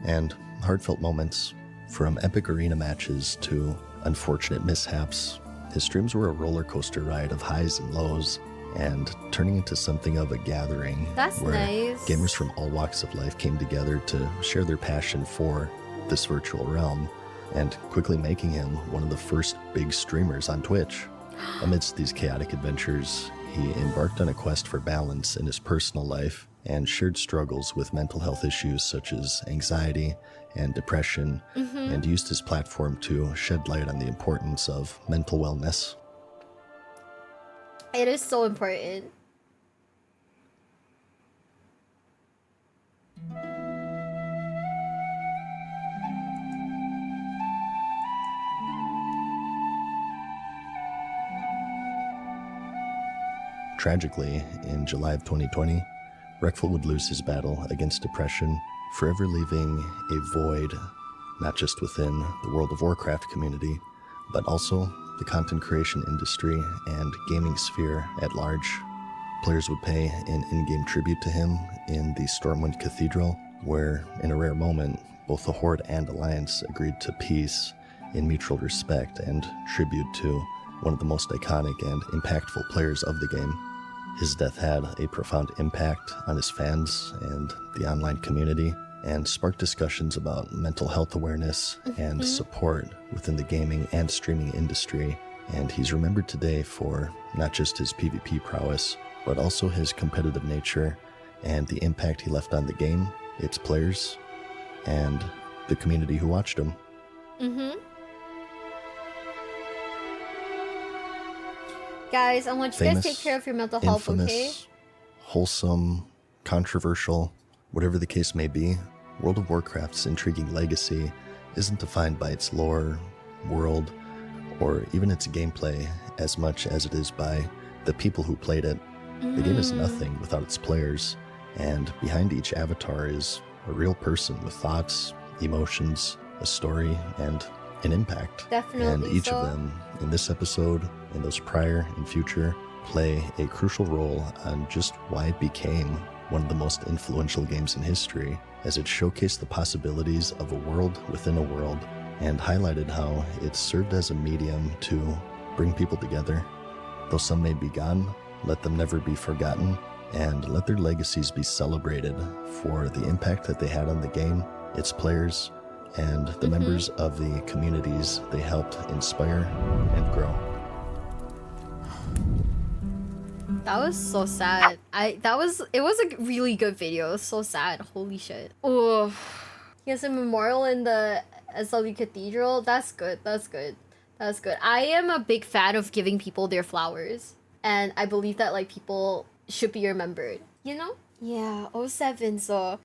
and heartfelt moments. From epic arena matches to unfortunate mishaps, his streams were a roller coaster ride of highs and lows, and turning into something of a gathering where gamers from all walks of life came together to share their passion for this virtual realm, and quickly making him one of the first big streamers on Twitch. Amidst these chaotic adventures, he embarked on a quest for balance in his personal life and shared struggles with mental health issues such as anxiety and depression, and used his platform to shed light on the importance of mental wellness. It is so important. Tragically, in July of 2020, Reckful would lose his battle against depression, forever leaving a void, not just within the World of Warcraft community, but also the content creation industry and gaming sphere at large. Players would pay an in-game tribute to him in the Stormwind Cathedral, where, in a rare moment, both the Horde and Alliance agreed to peace in mutual respect and tribute to one of the most iconic and impactful players of the game. His death had a profound impact on his fans and the online community, and sparked discussions about mental health awareness and support within the gaming and streaming industry. And he's remembered today for not just his PvP prowess, but also his competitive nature and the impact he left on the game, its players, and the community who watched him. Guys, I want you guys to take care of your mental health, okay? Wholesome, controversial, whatever the case may be, World of Warcraft's intriguing legacy isn't defined by its lore, world, or even its gameplay as much as it is by the people who played it. The game is nothing without its players, and behind each avatar is a real person with thoughts, emotions, a story, and an impact. And each of them, in this episode, and those prior and future, play a crucial role on just why it became one of the most influential games in history, as it showcased the possibilities of a world within a world, and highlighted how it served as a medium to bring people together. Though some may be gone, let them never be forgotten, and let their legacies be celebrated for the impact that they had on the game, its players, and the members of the communities they helped inspire and grow. That was so sad. It was a really good video. It was so sad. Holy shit. Oh, he has a memorial in the SW Cathedral. That's good. That's good. That's good. I am a big fan of giving people their flowers, and I believe that like people should be remembered. You know? Yeah. 07. So